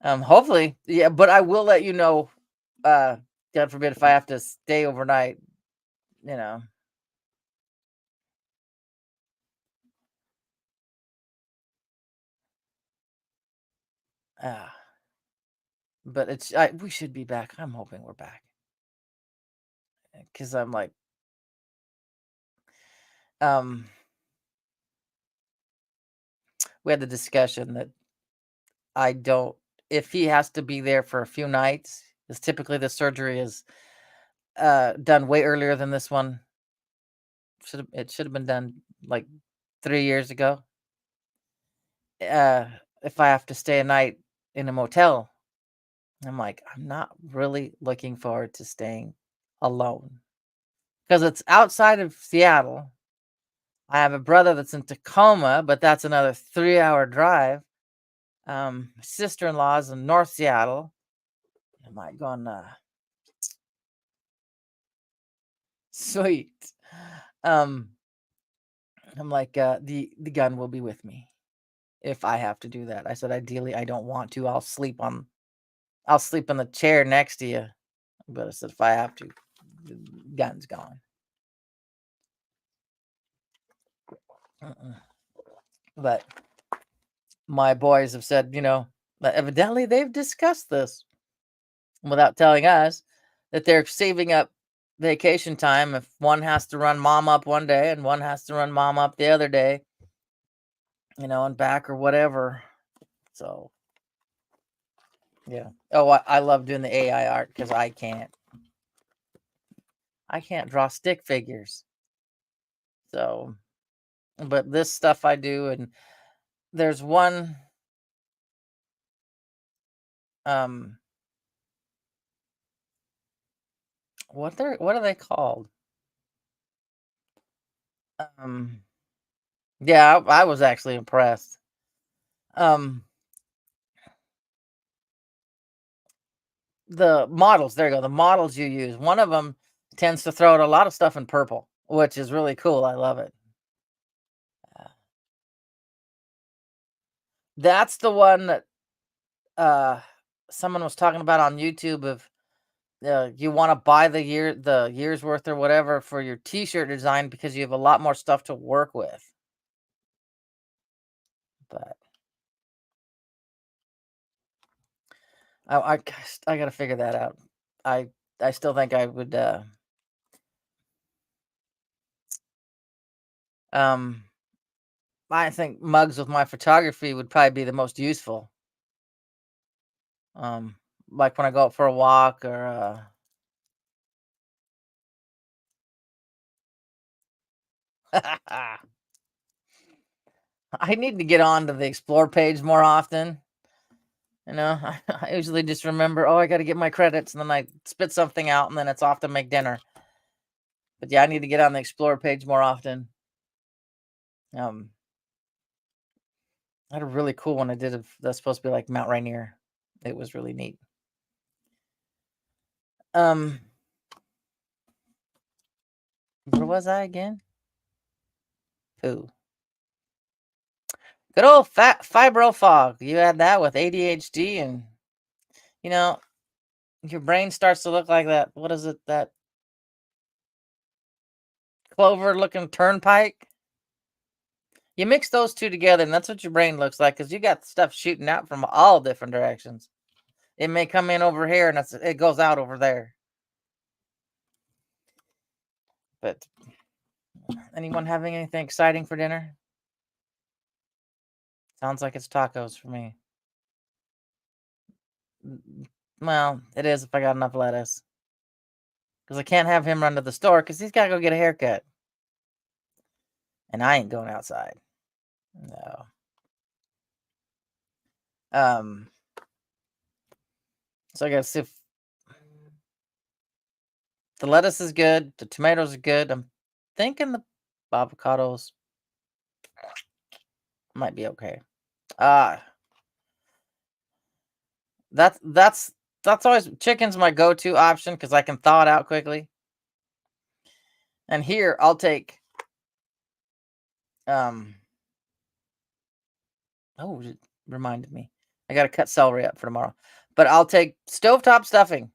Hopefully, yeah, but I will let you know, God forbid if I have to stay overnight, you know. Uh, but we should be back. I'm hoping we're back. Because I'm like, um, we had the discussion that I don't, if he has to be there for a few nights, because typically the surgery is done way earlier than this one. It should have been done like 3 years ago. If I have to stay a night in a motel, I'm like, I'm not really looking forward to staying alone because it's outside of Seattle. I have a brother that's in Tacoma, but that's another 3-hour drive. My sister-in-law is in North Seattle. Am I going? Sweet. I'm like, the gun will be with me if I have to do that. I said, ideally, I don't want to. I'll sleep in the chair next to you. But I said, if I have to, the gun's gone. But my boys have said, evidently they've discussed this without telling us that they're saving up vacation time if one has to run mom up one day and one has to run mom up the other day, and back or whatever. So, yeah. Oh, I love doing the AI art because I can't draw stick figures. So, but this stuff I do, and there's one, what are they called? Yeah, I was actually impressed. The models, there you go. The models you use. One of them tends to throw out a lot of stuff in purple, which is really cool. I love it. That's the one that someone was talking about on YouTube of you want to buy the year's worth or whatever for your t-shirt design because you have a lot more stuff to work with. But I got to figure that out. I still think I would I think mugs with my photography would probably be the most useful. Like when I go out for a walk or I need to get on to the explore page more often. I usually just remember, oh, I got to get my credits, and then I spit something out, and then it's off to make dinner. But yeah, I need to get on the explore page more often. I had a really cool one I did that's supposed to be like Mount Rainier. It was really neat. Where was I again? Pooh. Good old fibro fog. You had that with ADHD, and your brain starts to look like that. What is it? That clover-looking turnpike. You mix those two together, and that's what your brain looks like because you got stuff shooting out from all different directions. It may come in over here, and it goes out over there. But anyone having anything exciting for dinner? Sounds like it's tacos for me. Well, it is if I got enough lettuce. Because I can't have him run to the store because he's got to go get a haircut. And I ain't going outside. No. So I guess if the lettuce is good, the tomatoes are good, I'm thinking the avocados might be okay. That's always chicken's my go-to option because I can thaw it out quickly. And here I'll take oh, it reminded me. I gotta cut celery up for tomorrow. But I'll take stovetop stuffing.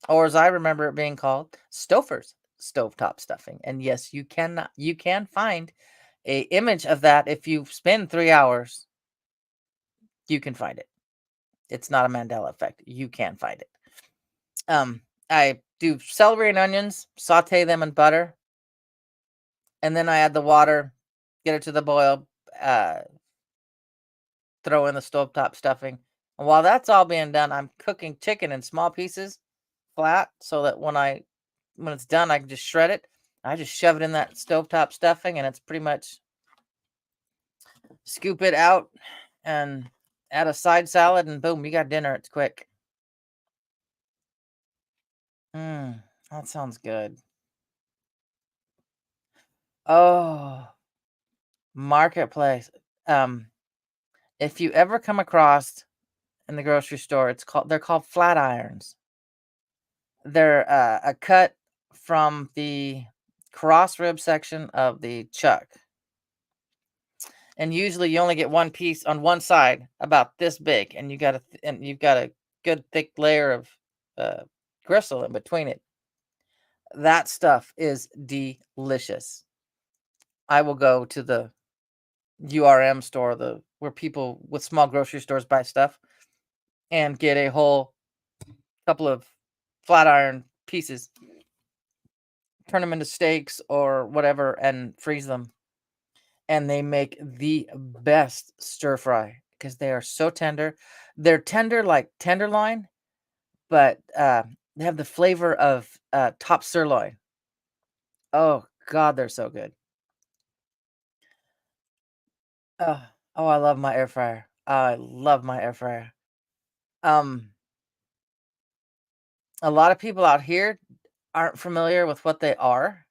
Or as I remember it being called, Stouffer's stovetop stuffing. And yes, you can find a image of that if you spend 3 hours. You can find it. It's not a Mandela effect. You can find it. I do celery and onions, saute them in butter, and then I add the water, get it to the boil, throw in the stovetop stuffing. And while that's all being done, I'm cooking chicken in small pieces, flat, so that when it's done, I can just shred it. I just shove it in that stovetop stuffing, and it's pretty much scoop it out and add a side salad, and boom, you got dinner. It's quick. That sounds good. Oh, marketplace. If you ever come across in the grocery store, they're called flat irons. They're a cut from the cross rib section of the chuck. And usually you only get one piece on one side about this big, and you've got a good thick layer of gristle in between it. That stuff is delicious. I will go to the URM store, where people with small grocery stores buy stuff, and get a whole couple of flat iron pieces, turn them into steaks or whatever, and freeze them. And they make the best stir fry because they are so tender. They're tender like tenderloin, but they have the flavor of top sirloin. Oh God, they're so good. Oh, I love my air fryer. I love my air fryer. A lot of people out here aren't familiar with what they are.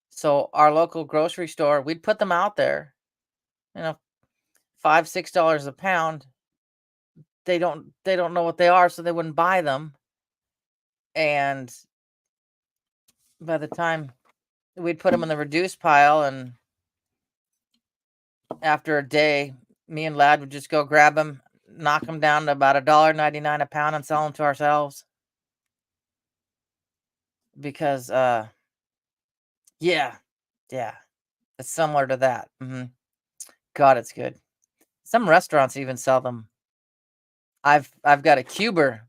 So our local grocery store, we'd put them out there, you know, $5-6 a pound. They don't know what they are, so they wouldn't buy them. And by the time we'd put them in the reduced pile, and after a day, me and Lad would just go grab them, knock them down to about $1.99 a pound, and sell them to ourselves. Because yeah, it's similar to that. God, it's good. Some restaurants even sell them. I've got a cuber,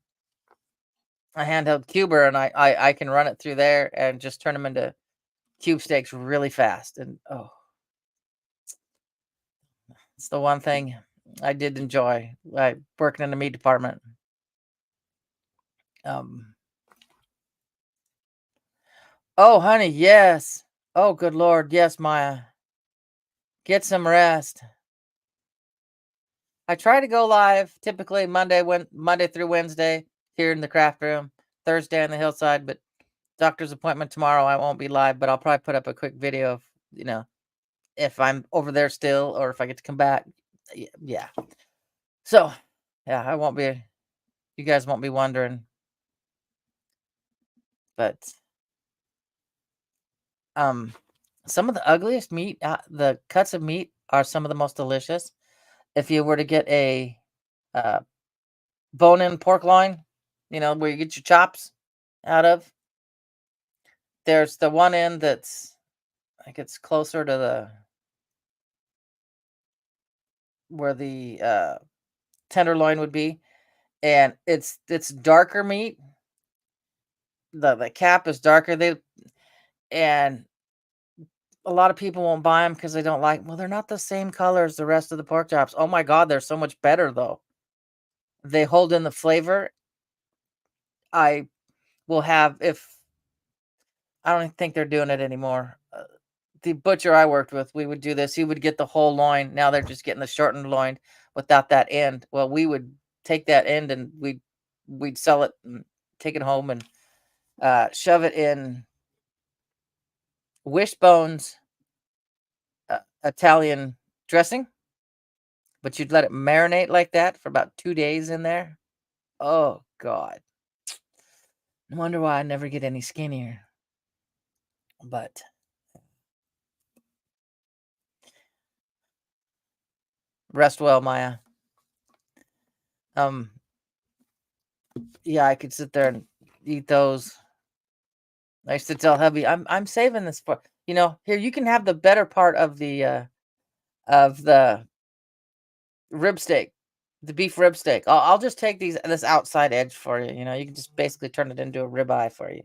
a handheld cuber, and I can run it through there and just turn them into cube steaks really fast. And oh, it's the one thing I did enjoy, like working in the meat department. Oh, honey, yes. Oh, good Lord, yes, Maya. Get some rest. I try to go live typically Monday through Wednesday here in the craft room, Thursday on the hillside, but doctor's appointment tomorrow. I won't be live, but I'll probably put up a quick video of, if I'm over there still or if I get to come back. Yeah. So, yeah, you guys won't be wondering. But some of the ugliest meat, the cuts of meat are some of the most delicious. If you were to get a bone-in pork loin, where you get your chops out of, there's the one end that's, I think it's closer to where the tenderloin would be, and it's darker meat. The cap is darker. And a lot of people won't buy them because they don't like. Well, they're not the same color as the rest of the pork chops. Oh my God, they're so much better though. they hold in the flavor. I will have, if I don't think they're doing it anymore. The butcher I worked with, we would do this. He would get the whole loin. Now they're just getting the shortened loin without that end. Well, we would take that end and we'd sell it and take it home and shove it in Wishbone's Italian dressing. But you'd let it marinate like that for about 2 days in there. Oh God. No wonder why I never get any skinnier. But rest well, Maya. Yeah, I could sit there and eat those. I used to tell hubby, I'm saving this for, here you can have the better part of the rib steak, the beef rib steak. I'll just take this outside edge for you. You can just basically turn it into a ribeye for you.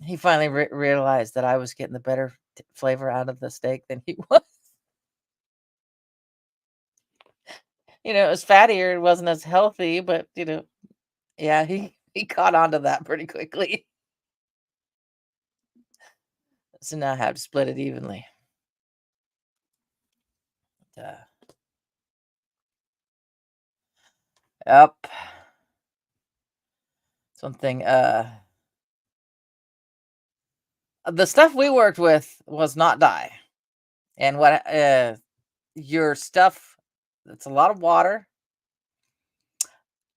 He finally realized that I was getting the better flavor out of the steak than he was. It was fattier, it wasn't as healthy, but yeah, he caught on to that pretty quickly. So now I have to split it evenly. Yep. Something. The stuff we worked with was not dye, and what your stuff. It's a lot of water.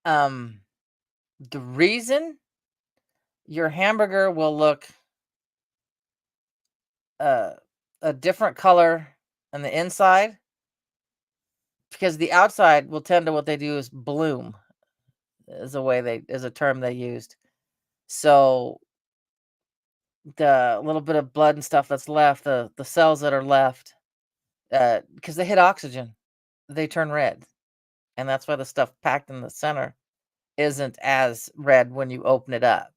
The reason your hamburger will look a different color on the inside, because the outside will tend to, what they do is bloom, is a term they used. So the little bit of blood and stuff that's left, the cells that are left, because they hit oxygen, they turn red, and that's why the stuff packed in the center isn't as red when you open it up.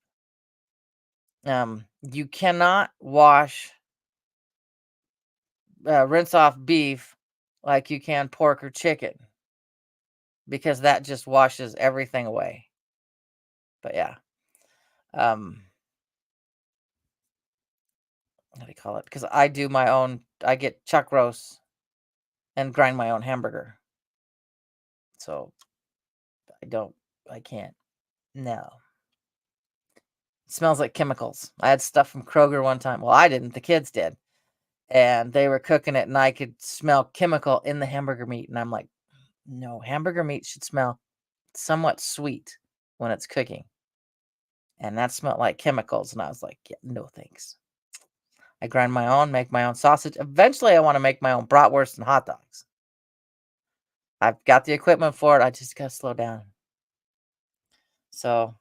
You cannot rinse off beef like you can pork or chicken, because that just washes everything away. But yeah, what do you call it? Because I do my own. I get chuck roast and grind my own hamburger. So I can't. No. It smells like chemicals. I had stuff from Kroger one time. Well, I didn't. The kids did. And they were cooking it, and I could smell chemical in the hamburger meat. And I'm like, no, hamburger meat should smell somewhat sweet when it's cooking. And that smelled like chemicals. And I was like, yeah, no thanks. I grind my own, make my own sausage. Eventually, I want to make my own bratwurst and hot dogs. I've got the equipment for it. I just got to slow down. So,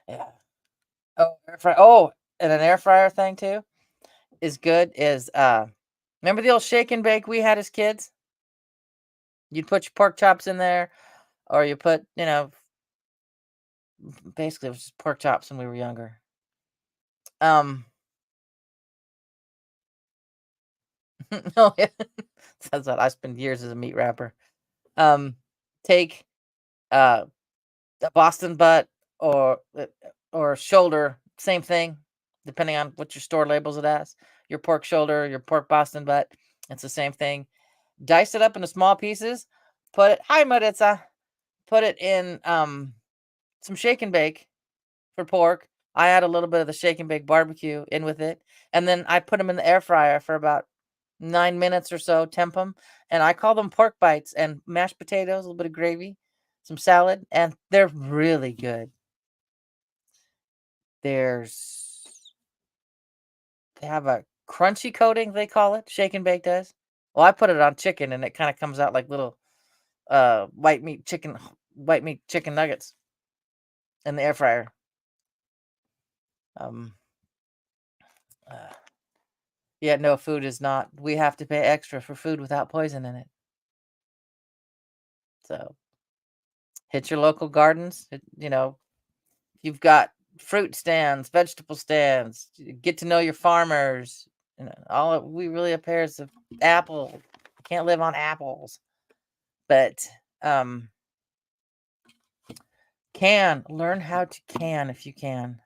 yeah. Oh, air fryer. Oh, and an air fryer thing too is good. Remember the old shake and bake we had as kids? You'd put your pork chops in there, or you put, basically it was just pork chops when we were younger. Oh yeah, that's what I spent years as a meat wrapper. Take a Boston butt or shoulder, same thing, depending on what your store labels it as. Your pork shoulder, your pork Boston butt, it's the same thing. Dice it up into small pieces. Hi Maritza. Put it in some shake and bake for pork. I add a little bit of the shake and bake barbecue in with it, and then I put them in the air fryer for about 9 minutes or so, temp them, and I call them pork bites, and mashed potatoes, a little bit of gravy, some salad, and they're really good. They have a crunchy coating, they call it. Shake and bake does. Well, I put it on chicken, and it kind of comes out like little white meat chicken nuggets in the air fryer. Yeah, no, food is not. We have to pay extra for food without poison in it. So hit your local gardens. You've got fruit stands, vegetable stands. Get to know your farmers. We really have pairs of apples. Can't live on apples. But um, learn how to can if you can.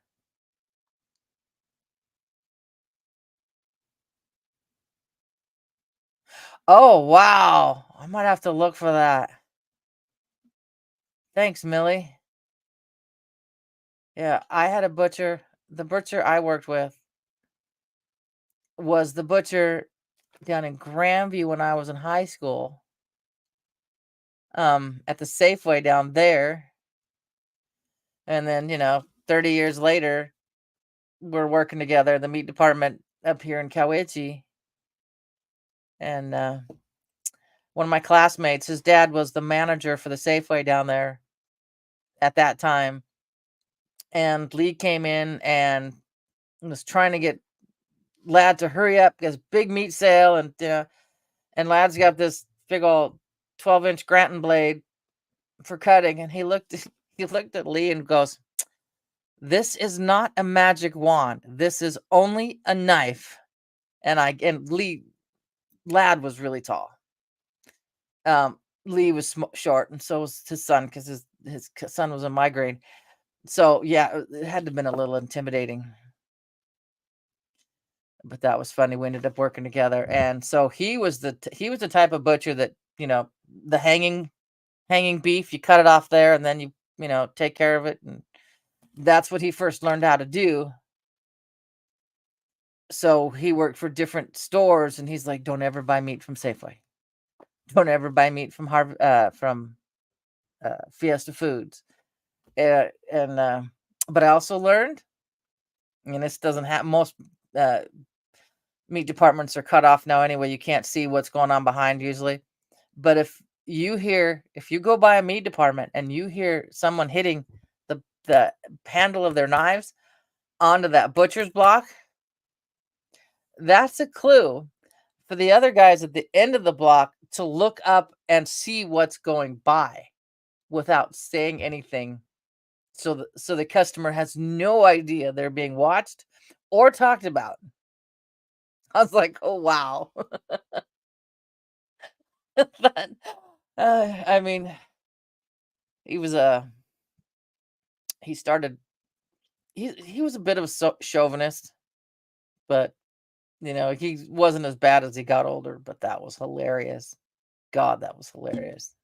Oh wow, I might have to look for that. Thanks, Millie. Yeah, I had a butcher. The butcher I worked with was the butcher down in Grandview when I was in high school. At the Safeway down there, and then 30 years later, we're working together, the meat department up here in Cowiche, and one of my classmates, his dad was the manager for the Safeway down there at that time, and Lee came in and was trying to get Lad to hurry up because big meat sale, and Lad's got this big old 12-inch Granton blade for cutting, and he looked he looked at Lee and goes, "This is not a magic wand. This is only a knife." And Lad was really tall. Lee was short, and so was his son because his son was in my grade. So yeah, it had to have been a little intimidating, but that was funny. We ended up working together, and so he was the type of butcher that the hanging beef, you cut it off there, and then you take care of it, and that's what he first learned how to do. So he worked for different stores, and he's like, "Don't ever buy meat from Safeway. Don't ever buy meat from Fiesta Foods." And but I also learned, and this doesn't happen. Most uh, meat departments are cut off now anyway. You can't see what's going on behind usually. But if you go by a meat department and you hear someone hitting the handle of their knives onto that butcher's block, that's a clue for the other guys at the end of the block to look up and see what's going by without saying anything. So the customer has no idea they're being watched or talked about. I was like, "Oh wow." But, I mean, he was a he started he was a bit of a chauvinist, but he wasn't as bad as he got older, but that was hilarious. God, that was hilarious.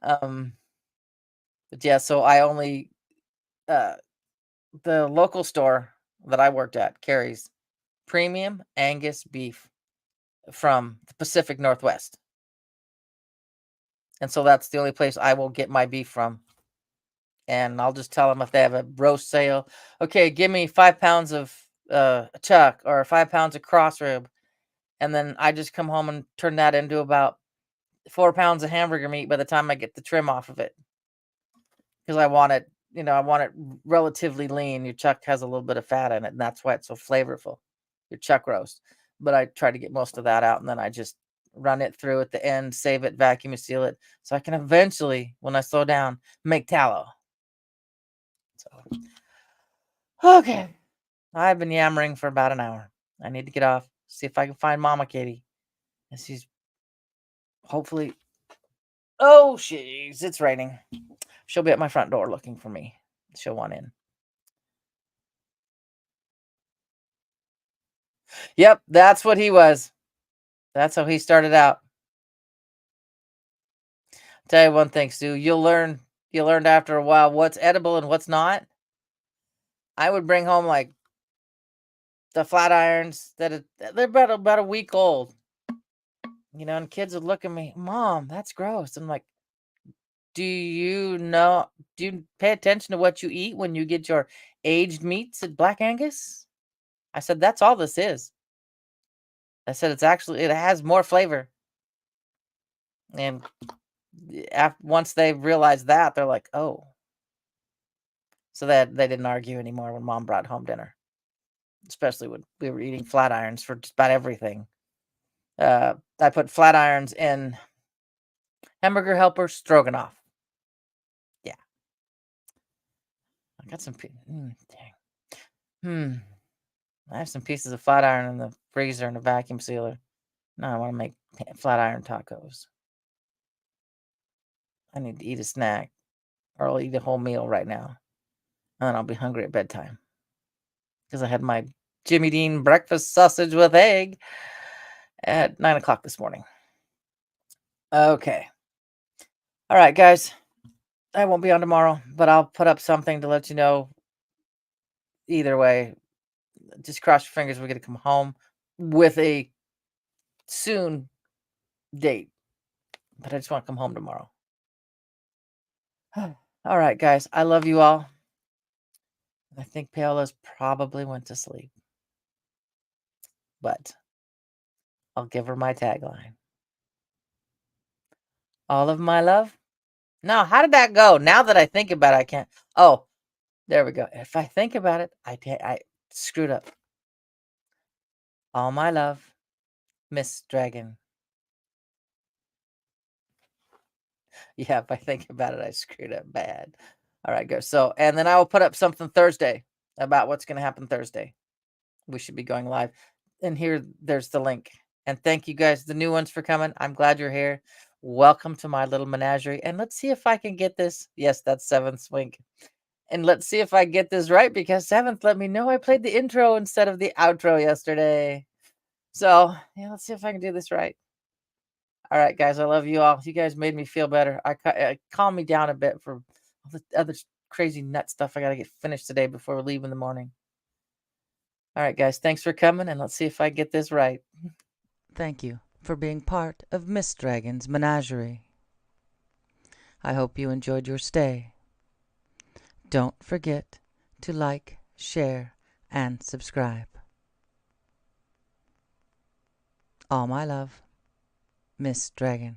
Um, but yeah, so I only uh the local store that I worked at carries premium Angus beef from the Pacific Northwest. And so that's the only place I will get my beef from. And I'll just tell them if they have a roast sale, okay, give me 5 pounds of chuck or 5 pounds of cross rib. And then I just come home and turn that into about 4 pounds of hamburger meat by the time I get the trim off of it. Because I want it relatively lean. Your chuck has a little bit of fat in it, and that's why it's so flavorful. Your chuck roast. But I try to get most of that out, and then I just run it through at the end, save it, vacuum seal it, so I can eventually, when I slow down, make tallow. So, okay. I've been yammering for about an hour. I need to get off, see if I can find Mama Katie. And she's hopefully. Oh, jeez, it's raining. She'll be at my front door looking for me. She'll want in. Yep, that's what he was. That's how he started out. Tell you one thing, Sue, you'll learn. You learned after a while what's edible and what's not. I would bring home like the flat irons they're about a week old, and kids would look at me, "Mom, that's gross." I'm like, "Do you know? Do you pay attention to what you eat when you get your aged meats at Black Angus?" I said, "That's all this is." I said, it has more flavor." And once they realized that, they're like, "Oh." So that they didn't argue anymore when Mom brought home dinner, especially when we were eating flat irons for just about everything. I put flat irons in hamburger helper stroganoff. Yeah, I got some. Dang. I have some pieces of flat iron in the freezer and a vacuum sealer. Now I want to make flat iron tacos. I need to eat a snack, or I'll eat a whole meal right now, and then I'll be hungry at bedtime because I had my Jimmy Dean breakfast sausage with egg at 9 o'clock this morning. Okay. All right, guys. I won't be on tomorrow, but I'll put up something to let you know. Either way, just cross your fingers we're going to come home with a soon date. But I just want to come home tomorrow. All right, guys. I love you all. I think Paola's probably went to sleep. But I'll give her my tagline. All of my love. No, how did that go? Now that I think about it, I can't. Oh, there we go. If I think about it, I screwed up. All my love, Miss Dragon. Yeah, if I think about it, I screwed up bad. All right, go. So, and then I will put up something Thursday about what's going to happen Thursday. We should be going live. And there's the link. And thank you guys, the new ones, for coming. I'm glad you're here. Welcome to my little menagerie. And let's see if I can get this. Yes, that's 7th Wink. And let's see if I get this right, because 7th let me know I played the intro instead of the outro yesterday. So, yeah, let's see if I can do this right. All right, guys, I love you all. You guys made me feel better. Calm me down a bit for all the other crazy nut stuff I got to get finished today before we leave in the morning. All right, guys, thanks for coming, and let's see if I get this right. Thank you for being part of Miss Dragon's menagerie. I hope you enjoyed your stay. Don't forget to like, share, and subscribe. All my love, Miss Dragon.